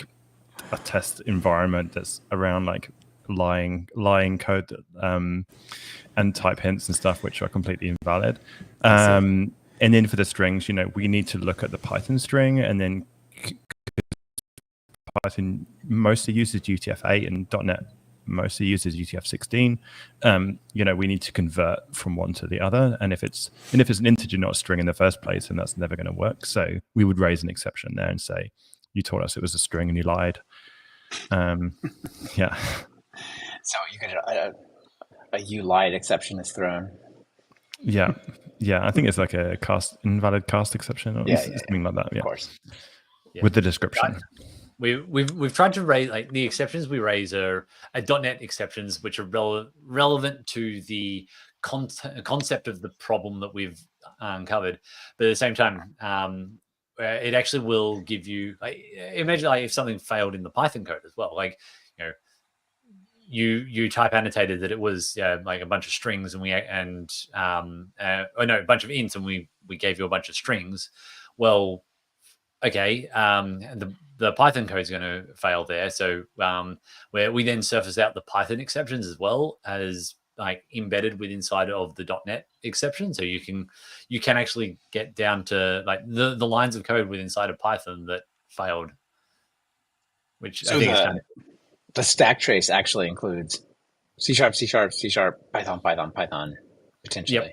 test environment that's around lying code and type hints and stuff, which are completely invalid. And then for the strings, we need to look at the Python string, and then Python mostly uses UTF-8 and .NET mostly uses UTF-16. We need to convert from one to the other, and if it's an integer, not a string in the first place, then that's never going to work. So we would raise an exception there and say, you told us it was a string and you lied. Yeah. So you could a you lied exception is thrown. Yeah. I think it's like a invalid cast exception or something like that. Yeah, of course. With the description. We've tried to raise the exceptions we raise are .NET exceptions, which are relevant to the concept of the problem that we've uncovered, but at the same time, it actually will give you imagine if something failed in the Python code as well. You type annotated that it was a bunch of strings, and a bunch of ints, and we gave you a bunch of strings. Well, okay, the Python code is going to fail there. So where we then surface out the Python exceptions as well as embedded inside of the .NET exception. So you can actually get down to the lines of code inside of Python that failed, which I think is kind of... The stack trace actually includes C#, Python, potentially.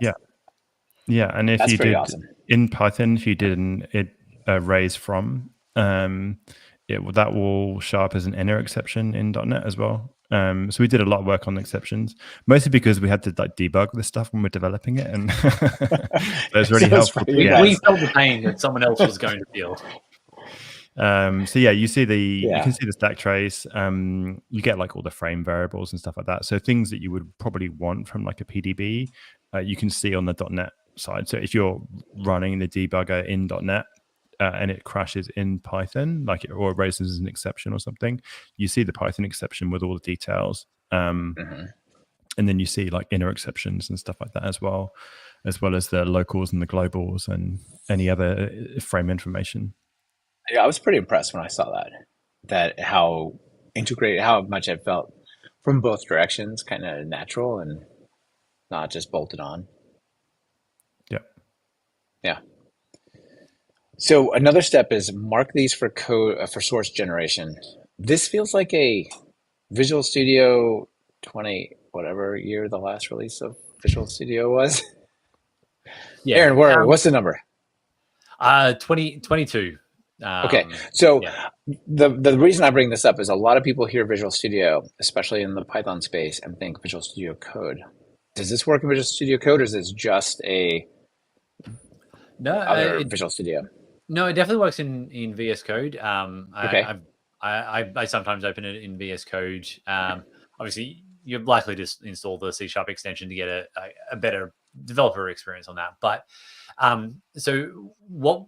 Yeah. And if that's you pretty did awesome. In Python, if you did raise from, that will show up as an inner exception in .NET as well. So we did a lot of work on exceptions, mostly because we had to debug this stuff when we're developing it, and it's really helpful. We felt the pain that someone else was going to feel. So you see you can see the stack trace. You get all the frame variables and stuff like that. So things that you would probably want from a PDB, you can see on the .NET side. So if you're running the debugger in .NET and it crashes in Python, or it raises an exception or something, you see the Python exception with all the details. And then you see inner exceptions and stuff like that as well as the locals and the globals and any other frame information. Yeah, I was pretty impressed when I saw that how integrated, how much it felt from both directions, kind of natural and not just bolted on. Yeah. So another step is mark these for code for source generation. This feels like a Visual Studio 20, whatever year the last release of Visual Studio was. Yeah. Aaron, what's the number? 2022. Okay, so the reason I bring this up is a lot of people hear Visual Studio, especially in the Python space, and think Visual Studio Code. Does this work in Visual Studio Code, or is this just Visual Studio? No, it definitely works in VS Code. Okay. I sometimes open it in VS Code. Obviously, you're likely to install the C# extension to get a better developer experience on that. But so what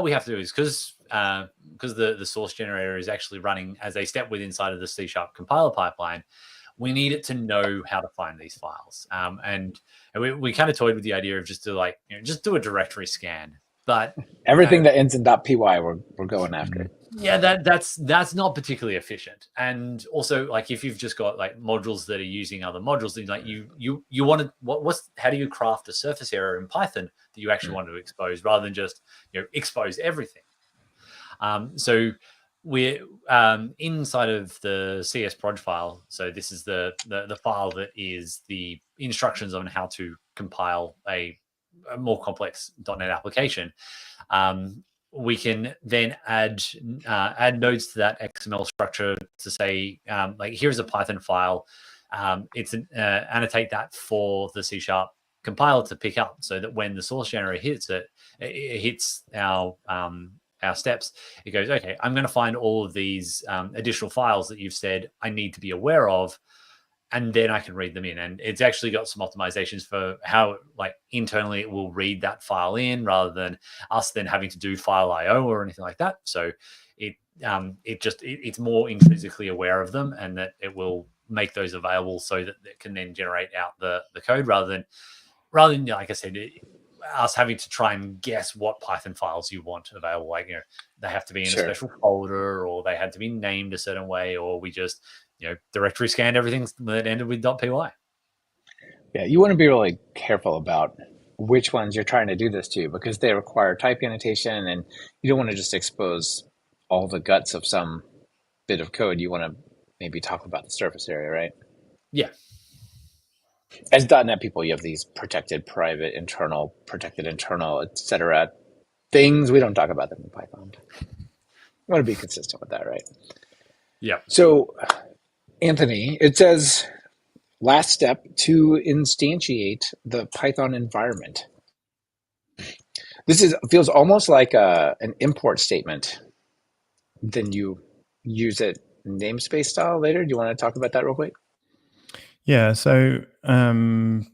we have to do is, because the source generator is actually running as a step inside of the C# compiler pipeline, we need it to know how to find these files. And we kind of toyed with the idea of just to just do a directory scan. But everything that ends in .py, we're going after. Yeah, that's not particularly efficient. And also, like, if you've just got like modules that are using other modules, then like you want to what's how do you craft a surface area in Python that you actually want to expose rather than just expose everything? So we're inside of the CS proj file. So this is the file that is the instructions on how to compile a more complex .NET application. We can then add nodes to that XML structure to say, like, here's a Python file. Annotate that for the C# compiler to pick up, so that when the source generator hits it hits our steps, it goes, okay, I'm going to find all of these additional files that you've said I need to be aware of, and then I can read them in. And it's actually got some optimizations for how, like, internally it will read that file in, rather than us then having to do file IO or anything like that. So it's more intrinsically aware of them, and that it will make those available so that it can then generate out the code, rather than like I said, us having to try and guess what Python files you want available. Like, they have to be in a special folder, or they had to be named a certain way, or we just directory scanned everything that ended with .py. Yeah, you want to be really careful about which ones you're trying to do this to, because they require type annotation, and you don't want to just expose all the guts of some bit of code. You want to maybe talk about the surface area, right? Yeah. As .NET people, you have these protected private, internal, etc. things. We don't talk about them in Python. You want to be consistent with that, right? Yeah. So, Anthony, it says last step to instantiate the Python environment. This feels almost like an import statement. Then you use it namespace style later. Do you want to talk about that real quick? Yeah, so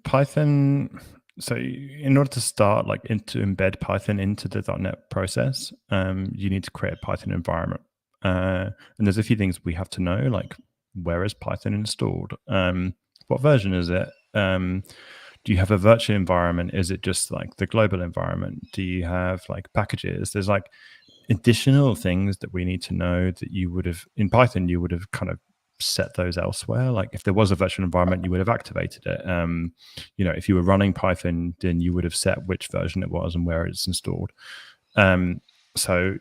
Python, so in order to start, like, to embed Python into the .NET process, you need to create a Python environment. And there's a few things we have to know, like, where is Python installed? What version is it? Do you have a virtual environment? Is it just like the global environment? Do you have like packages? There's like additional things that we need to know that you would have, in Python, you would have kind of set those elsewhere. Like, if there was a virtual environment, you would have activated it. If you were running Python, then you would have set which version it was and where it's installed. So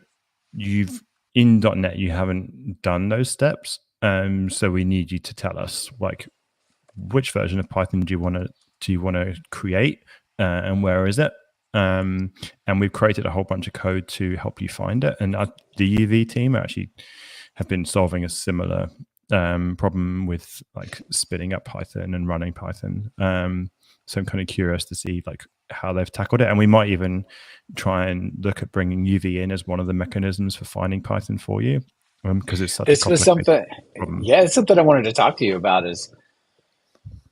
in .NET, you haven't done those steps. So we need you to tell us, like, which version of Python do you want to create, and where is it? And we've created a whole bunch of code to help you find it. And the UV team actually have been solving a similar problem with, like, spinning up Python and running Python. So I'm kind of curious to see, like, how they've tackled it. And we might even try and look at bringing UV in as one of the mechanisms for finding Python for you, because it's such a complicated problem. Yeah, it's something I wanted to talk to you about. Is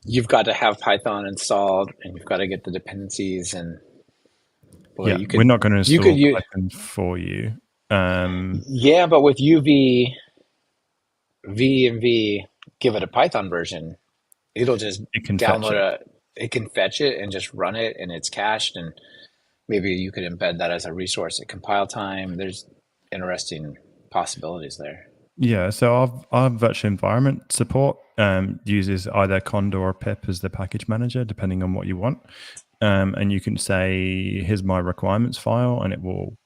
you've got to have Python installed, and you've got to get the dependencies, and we're not going to install Python for you. Yeah, but with UV, V give it a Python version, it'll just download it can fetch it and just run it, and it's cached, and maybe you could embed that as a resource at compile time. There's interesting possibilities there. Yeah, so our virtual environment support uses either Conda or pip as the package manager, depending on what you want. And you can say, here's my requirements file, and it will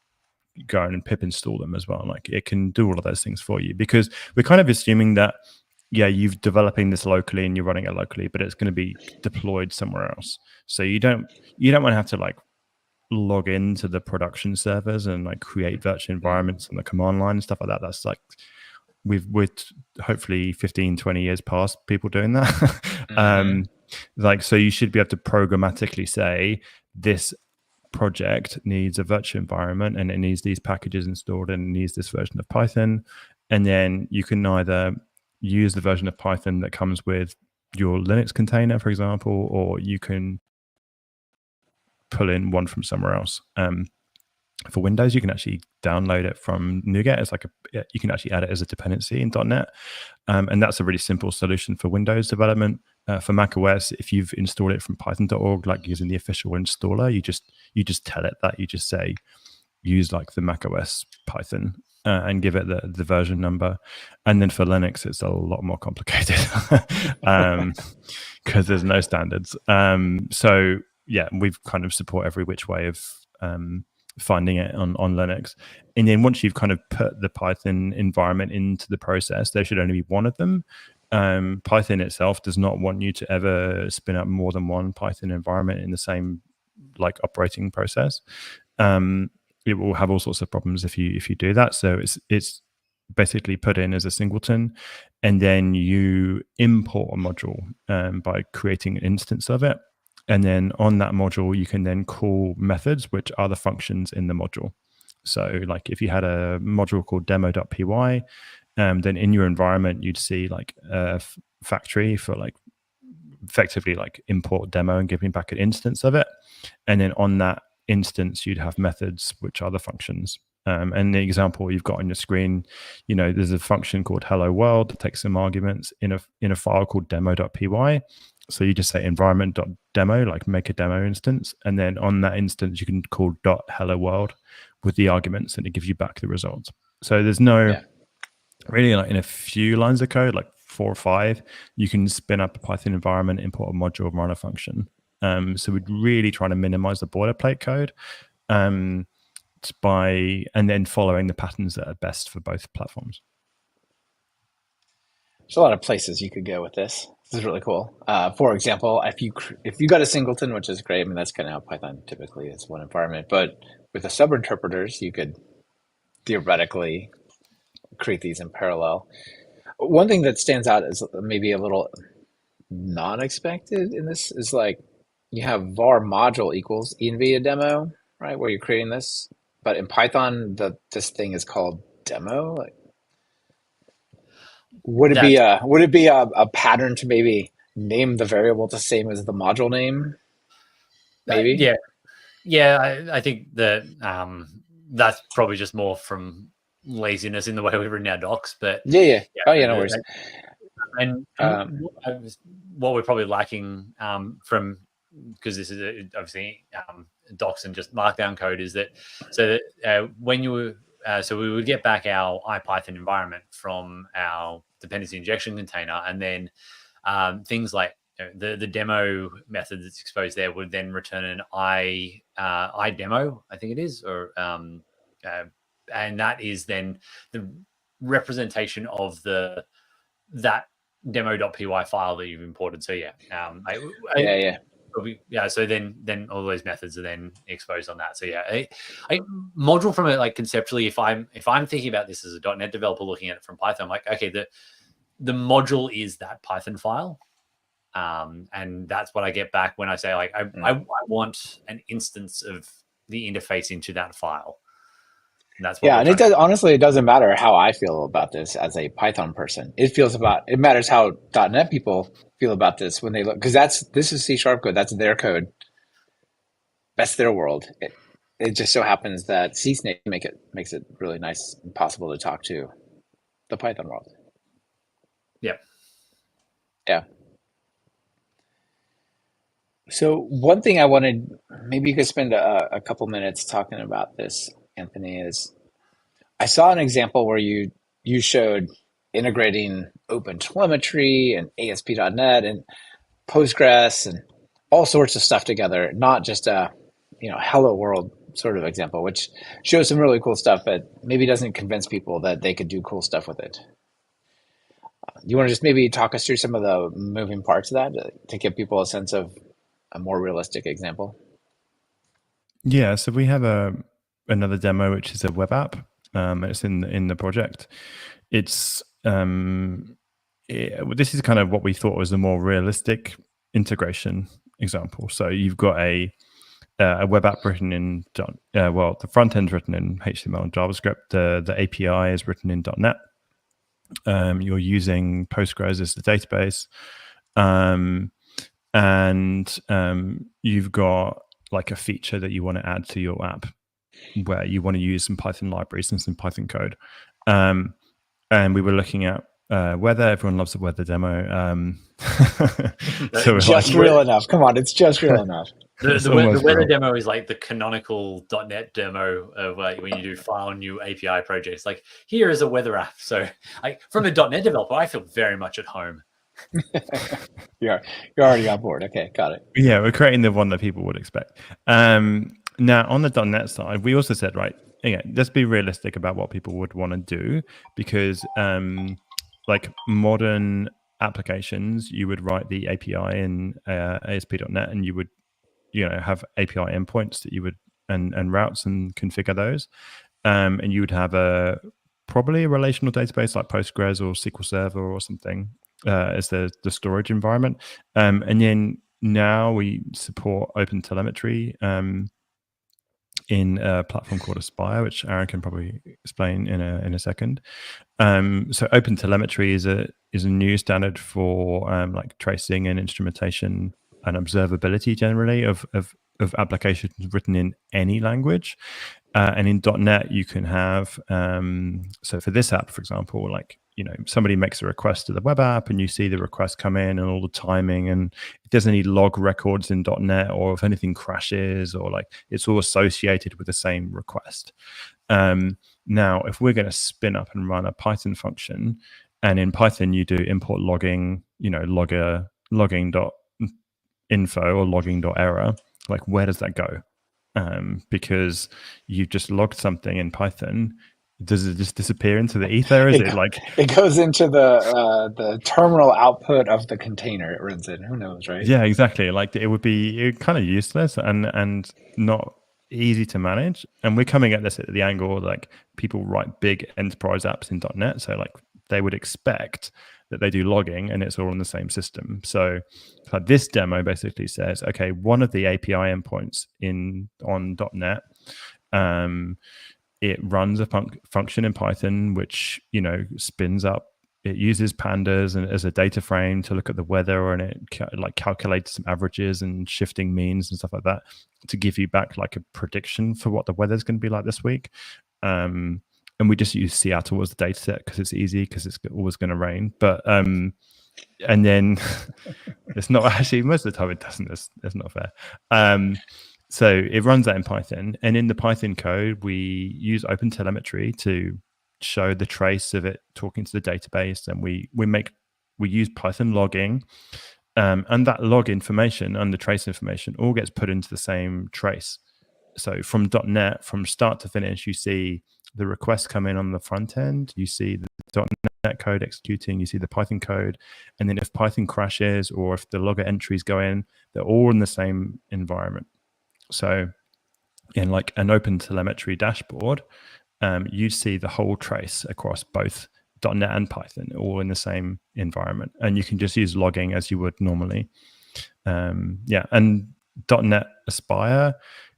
go and pip install them as well. Like, it can do all of those things for you, because we're kind of assuming that, yeah, you're developing this locally and you're running it locally, but it's going to be deployed somewhere else. So you don't want to have to, like, log into the production servers and, like, create virtual environments on the command line and stuff like that. That's like, we're hopefully 15, 20 years past people doing that. So you should be able to programmatically say, this project needs a virtual environment, and it needs these packages installed, and it needs this version of Python. And then you can either use the version of Python that comes with your Linux container, for example, or you can pull in one from somewhere else. For Windows, you can actually download it from NuGet. It's like you can actually add it as a dependency in .NET, and that's a really simple solution for Windows development. For Mac OS, if you've installed it from Python.org, like using the official installer, you just tell it that. You just say, use, like, the Mac OS Python and give it the version number. And then for Linux, it's a lot more complicated because there's no standards. So yeah, we've kind of support every which way of finding it on Linux. And then once you've kind of put the Python environment into the process, there should only be one of them. Python itself does not want you to ever spin up more than one Python environment in the same like operating process. It will have all sorts of problems if you do that. So it's basically put in as a singleton, and then you import a module by creating an instance of it. And then on that module, you can then call methods, which are the functions in the module. So like if you had a module called demo.py, then in your environment, you'd see like a factory for like effectively like import demo and giving back an instance of it. And then on that instance, you'd have methods, which are the functions. And the example you've got on your screen, there's a function called hello world that takes some arguments in a file called demo.py. So you just say environment.demo, like make a demo instance. And then on that instance, you can call .hello world with the arguments, and it gives you back the results. So there's no really, like in a few lines of code, like 4 or 5, you can spin up a Python environment, import a module, run a function. So we're really trying to minimize the boilerplate code and then following the patterns that are best for both platforms. There's a lot of places you could go with this. This is really cool. For example, if you got a singleton, which is great, I mean, that's kind of how Python typically is, one environment. But with the subinterpreters, you could theoretically create these in parallel. One thing that stands out is maybe a little non-expected in this is like you have var module equals envia demo, right? Where you're creating this, but in Python, this thing is called demo. Like, would it be a pattern to maybe name the variable the same as the module name? Maybe. I think that that's probably just more from laziness in the way we've written our docs. But no worries. And what we're probably lacking from, because this is obviously docs and just markdown code, is that when you so we would get back our IPython environment from our dependency injection container, and then things like the demo method that's exposed there would then return an idemo, I think it is, or and that is then the representation of that demo.py file that you've imported. So so then all those methods are then exposed on that. So I module from it, like conceptually, if I'm thinking about this as a .NET developer looking at it from Python, I'm like, okay, the module is that Python file, and that's what I get back when I say like I want an instance of the interface into that file. And that's what and it doesn't matter how I feel about this as a Python person. It matters how .NET people feel about this when they look, because this is C# code. That's their code. That's their world. It just so happens that CSnakes makes it really nice and possible to talk to the Python world. Yeah. So one thing I wanted, maybe you could spend a couple minutes talking about this, Anthony, is I saw an example where you showed integrating OpenTelemetry and ASP.NET and Postgres and all sorts of stuff together, not just a hello world sort of example, which shows some really cool stuff, but maybe doesn't convince people that they could do cool stuff with it. You want to just maybe talk us through some of the moving parts of that to give people a sense of a more realistic example? Yeah, so we have another demo, which is a web app. It's in the project. It's this is kind of what we thought was a more realistic integration example. So you've got a web app written in the front end's written in HTML and JavaScript. The API is written in .NET. You're using Postgres as the database, and you've got like a feature that you want to add to your app where you want to use some Python libraries and some Python code. And we were looking at weather. Everyone loves the weather demo. So just real enough. Come on, it's just real enough. It's The almost weather wrong. demo is like the canonical .NET demo of like when you do file new API projects. Like, here is a weather app. So, like, from a .NET developer, I feel very much at home. You're already on board. Okay, got it. Yeah, we're creating the one that people would expect. Now, on the .NET side, we also said, right, again, let's be realistic about what people would want to do, because like modern applications, you would write the API in ASP.NET, and you would, have API endpoints that you would and routes and configure those, and you would have probably a relational database like Postgres or SQL Server or something as the storage environment, and then now we support open telemetry in a platform called Aspire, which Aaron can probably explain in a second. So open telemetry is a new standard for like tracing and instrumentation and observability generally of applications written in any language. And in .NET, you can have so for this app, for example, like, somebody makes a request to the web app, and you see the request come in and all the timing, and it doesn't need log records in .NET, or if anything crashes, or like it's all associated with the same request. Now, if we're going to spin up and run a Python function, and in Python you do import logging, logging.info or logging.error, like where does that go? Because you've just logged something in Python. Does it just disappear into the ether? Is it like it goes into the terminal output of the container it runs in? Who knows, right? Yeah, exactly. Like it would be kind of useless and not easy to manage. And we're coming at this at the angle like people write big enterprise apps in .NET, so like they would expect that they do logging and it's all in the same system. So this demo basically says, okay, one of the API endpoints on .NET, it runs a function in Python, which, spins up. It uses pandas and as a data frame to look at the weather, and it calculates some averages and shifting means and stuff like that to give you back like a prediction for what the weather's going to be like this week. And we just use Seattle as the data set because it's easy, because it's always going to rain. But and then it's not actually, most of the time it doesn't. That's not fair. So it runs that in Python, and in the Python code, we use OpenTelemetry to show the trace of it talking to the database, and we use Python logging, and that log information and the trace information all gets put into the same trace. So from .NET, from start to finish, you see the request come in on the front end, you see the .NET code executing, you see the Python code, and then if Python crashes or if the logger entries go in, they're all in the same environment. So in like an open telemetry dashboard, you see the whole trace across both .NET and Python all in the same environment, and you can just use logging as you would normally. And .NET Aspire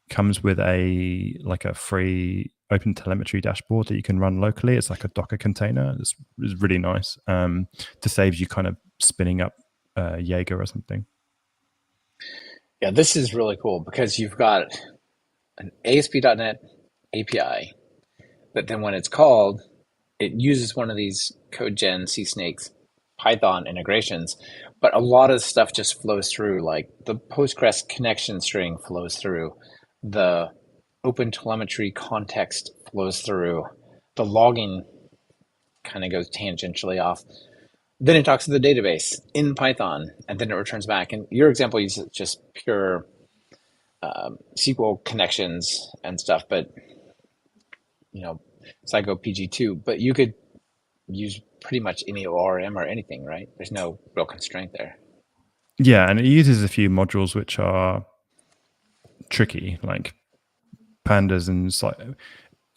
comes with a free open telemetry dashboard that you can run locally. It's like a Docker container. It's really nice to save you kind of spinning up Jaeger or something. Yeah, this is really cool because you've got an ASP.NET API, but then when it's called, it uses one of these CodeGen, CSnakes, Python integrations, but a lot of stuff just flows through, like the Postgres connection string flows through, the OpenTelemetry context flows through, the logging kind of goes tangentially off. Then it talks to the database in Python, and then it returns back. And your example uses just pure SQL connections and stuff, but Psycho PG2. But you could use pretty much any ORM or anything, right? There's no real constraint there. Yeah, and it uses a few modules which are tricky, like pandas and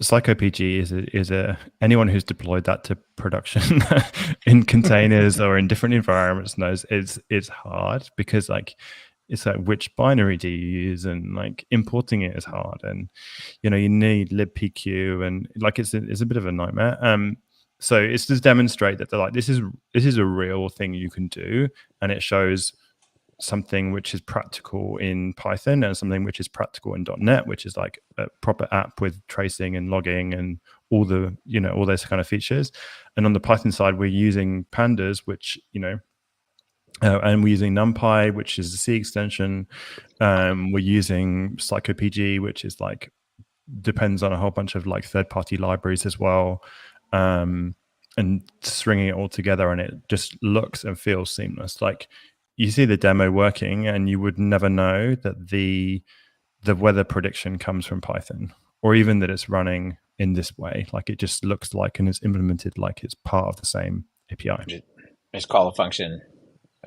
PsychoPG is anyone who's deployed that to production in containers or in different environments knows it's hard, because it's like which binary do you use, and like importing it is hard, and you need libpq, and like it's a bit of a nightmare. So it's to demonstrate that they're like this is a real thing you can do, and it shows something which is practical in Python and something which is practical in .NET, which is like a proper app with tracing and logging and all the all those kind of features. And on the Python side, we're using pandas, which And we're using NumPy, which is a C extension. We're using PsychoPG, which is like depends on a whole bunch of like third-party libraries as well, and stringing it all together, and it just looks and feels seamless. Like you see the demo working, and you would never know that the weather prediction comes from Python, or even that it's running in this way. Like it just looks like and is implemented like it's part of the same API. Just call a function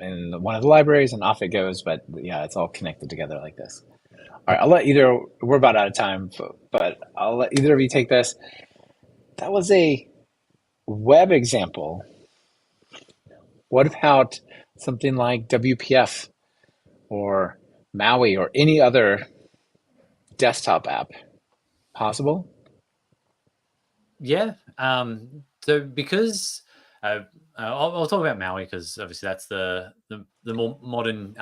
in one of the libraries and off it goes. But yeah, it's all connected together like this. All right, I'll let either, we're about out of time, but I'll let either of you take this. That was a web example. What about something like WPF or Maui or any other desktop app? Possible? Yeah. So because I'll talk about Maui because obviously that's the more modern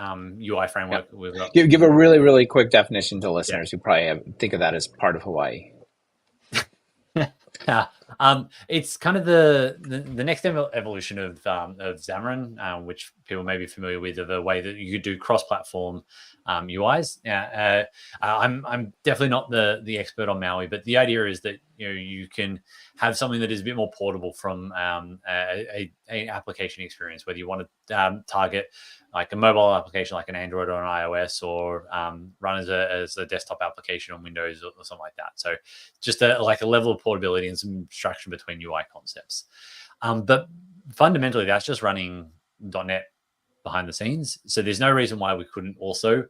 UI framework we've got. Give a really, really quick definition to listeners who probably think of that as part of Hawaii. It's kind of the next evolution of Xamarin, which people may be familiar with, of a way that you could do cross-platform UIs. I'm definitely not the expert on Maui, but the idea is that you can have something that is a bit more portable from an application experience, whether you want to target like a mobile application like an Android or an iOS, or run as a desktop application on Windows or something like that. So just like a level of portability and some abstraction between UI concepts. But fundamentally, that's just running .NET behind the scenes. So there's no reason why we couldn't also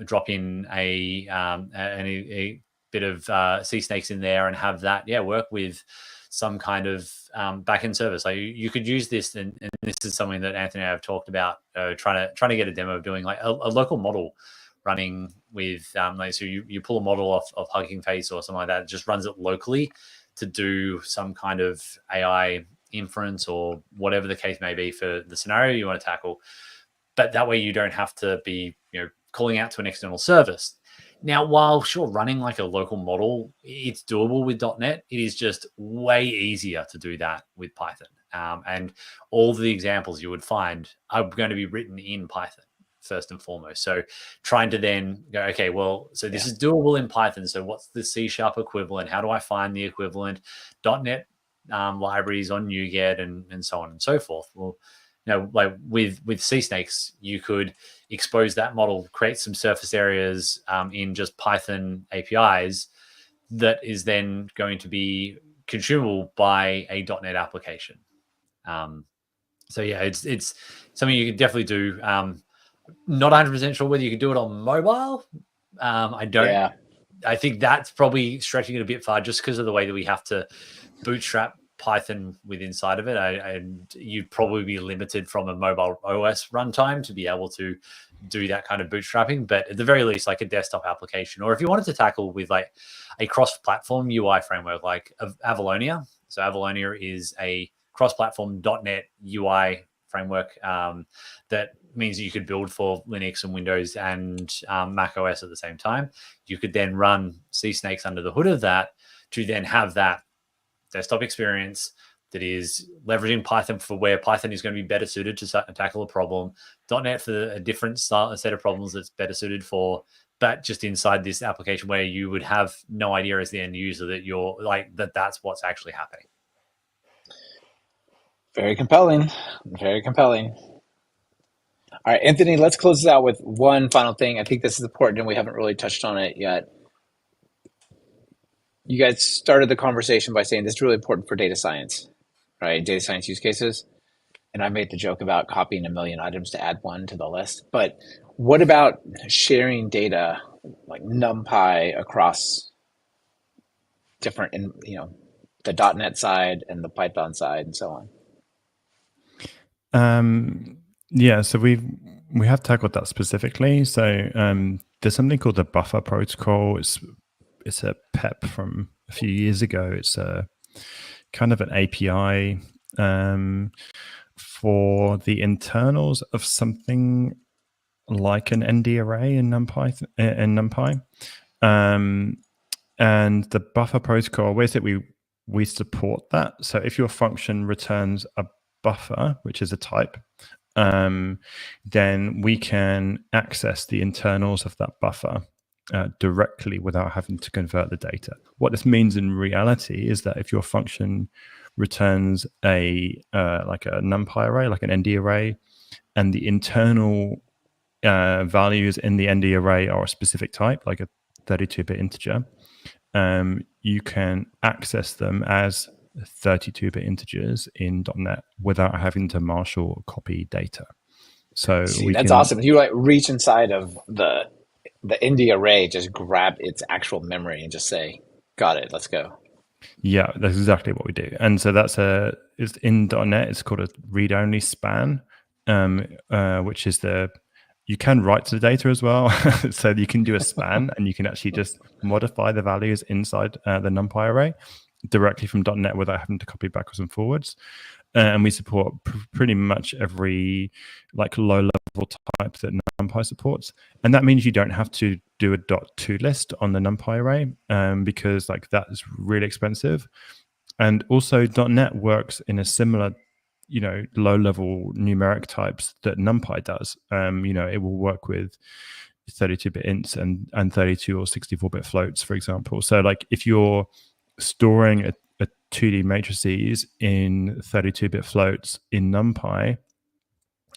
drop in a bit of CSnakes in there and have that work with some kind of backend service. Like you could use this, and this is something that Anthony and I have talked about, trying to get a demo of doing like a local model running with like, so you pull a model off of Hugging Face or something like that, it just runs it locally to do some kind of AI inference or whatever the case may be for the scenario you want to tackle. But that way you don't have to be calling out to an external service. Now, while sure, running like a local model, it's doable with .NET, it is just way easier to do that with Python. And all the examples you would find are going to be written in Python first and foremost. So trying to then go, okay, well, so this is doable in Python. So what's the C# equivalent? How do I find the equivalent .NET libraries on NuGet and so on and so forth? Well, like with CSnakes, you could expose that model, create some surface areas in just Python APIs that is then going to be consumable by a .NET application. So yeah, it's something you can definitely do. Not 100% sure whether you can do it on mobile. I don't. Yeah. I think that's probably stretching it a bit far, just because of the way that we have to bootstrap Python with inside of it. And you'd probably be limited from a mobile OS runtime to be able to do that kind of bootstrapping. But at the very least, like a desktop application, or if you wanted to tackle with like a cross-platform UI framework like Avalonia. So Avalonia is a cross-platform .NET UI framework that means that you could build for Linux and Windows and Mac OS at the same time. You could then run CSnakes under the hood of that to then have that desktop experience that is leveraging Python for where Python is going to be better suited to tackle a problem, .NET for a different set of problems that's better suited for, but just inside this application where you would have no idea as the end user that you're like, that's what's actually happening. Very compelling. Very compelling. All right, Anthony, let's close this out with one final thing. I think this is important and we haven't really touched on it yet. You guys started the conversation by saying this is really important for data science, right? Data science use cases. And I made the joke about copying a million items to add one to the list. But what about sharing data like NumPy across different, the .NET side and the Python side and so on? Yeah, so we have tackled that specifically. So there's something called the buffer protocol. It's a PEP from a few years ago. It's a kind of an API for the internals of something like an ND array in NumPy. And the buffer protocol, where is it? We support that. So if your function returns a buffer, which is a type, then we can access the internals of that buffer directly without having to convert the data. What this means in reality is that if your function returns a like a NumPy array, like an ND array, and the internal values in the ND array are a specific type, like a 32-bit integer, you can access them as 32-bit integers in .NET without having to marshal or copy data. So that's awesome. You like reach inside of the ND array, just grab its actual memory and just say, got it, let's go. Yeah, that's exactly what we do. And so it's in .NET, it's called a read-only span, which is you can write to the data as well. So you can do a span and you can actually just modify the values inside the NumPy array directly from .NET without having to copy backwards and forwards. And we support pretty much every like low-level type that NumPy supports. And that means you don't have to do a .to list on the NumPy array because like that is really expensive. And also .NET works in a similar, low-level numeric types that NumPy does. It will work with 32-bit ints and 32 or 64-bit floats, for example. So like if you're storing a 2D matrices in 32-bit floats in NumPy,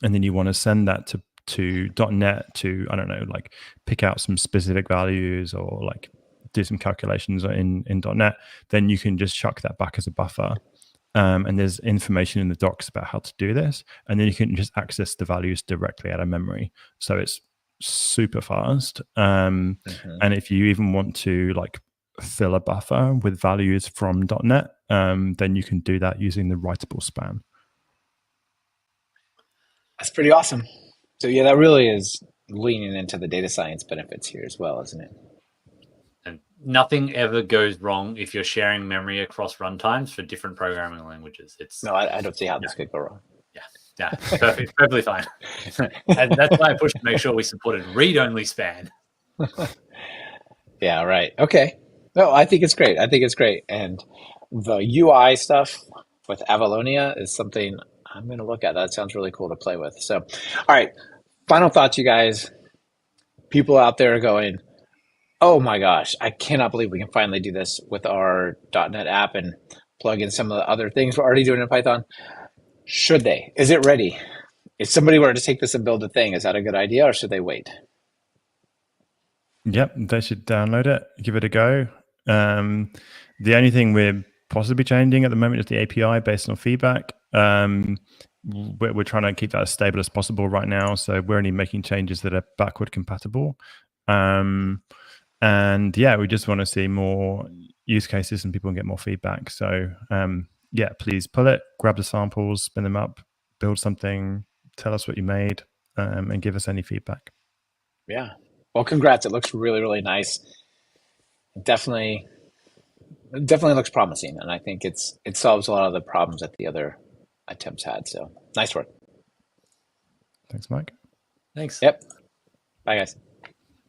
and then you want to send that to .NET to, I don't know, like pick out some specific values or like do some calculations in .NET, then you can just chuck that back as a buffer. And there's information in the docs about how to do this. And then you can just access the values directly out of memory. So it's super fast. And if you even want to like fill a buffer with values from .NET, then you can do that using the writable span. That's pretty awesome. So yeah, that really is leaning into the data science benefits here as well, isn't it? And nothing ever goes wrong if you're sharing memory across runtimes for different programming languages. I don't see how this could go wrong. Yeah, perfectly fine. And that's why I pushed to make sure we supported read-only span. Yeah, right. Okay. No, I think it's great. And the UI stuff with Avalonia is something I'm going to look at. That sounds really cool to play with. So, all right. Final thoughts, you guys. People out there are going, oh my gosh, I cannot believe we can finally do this with our .NET app and plug in some of the other things we're already doing in Python. Should they? Is it ready? If somebody were to take this and build a thing, is that a good idea or should they wait? Yep, they should download it, give it a go. The only thing we're possibly changing at the moment is the API based on feedback. We're trying to keep that as stable as possible right now. So we're only making changes that are backward compatible. And yeah, we just want to see more use cases and people can get more feedback. So yeah, please pull it, grab the samples, spin them up, build something, tell us what you made, and give us any feedback. Yeah. Well, congrats. It looks really, really nice. Definitely looks promising. And I think it solves a lot of the problems that the other attempts had. So nice work. Thanks, Mike. Thanks. Yep. Bye, guys.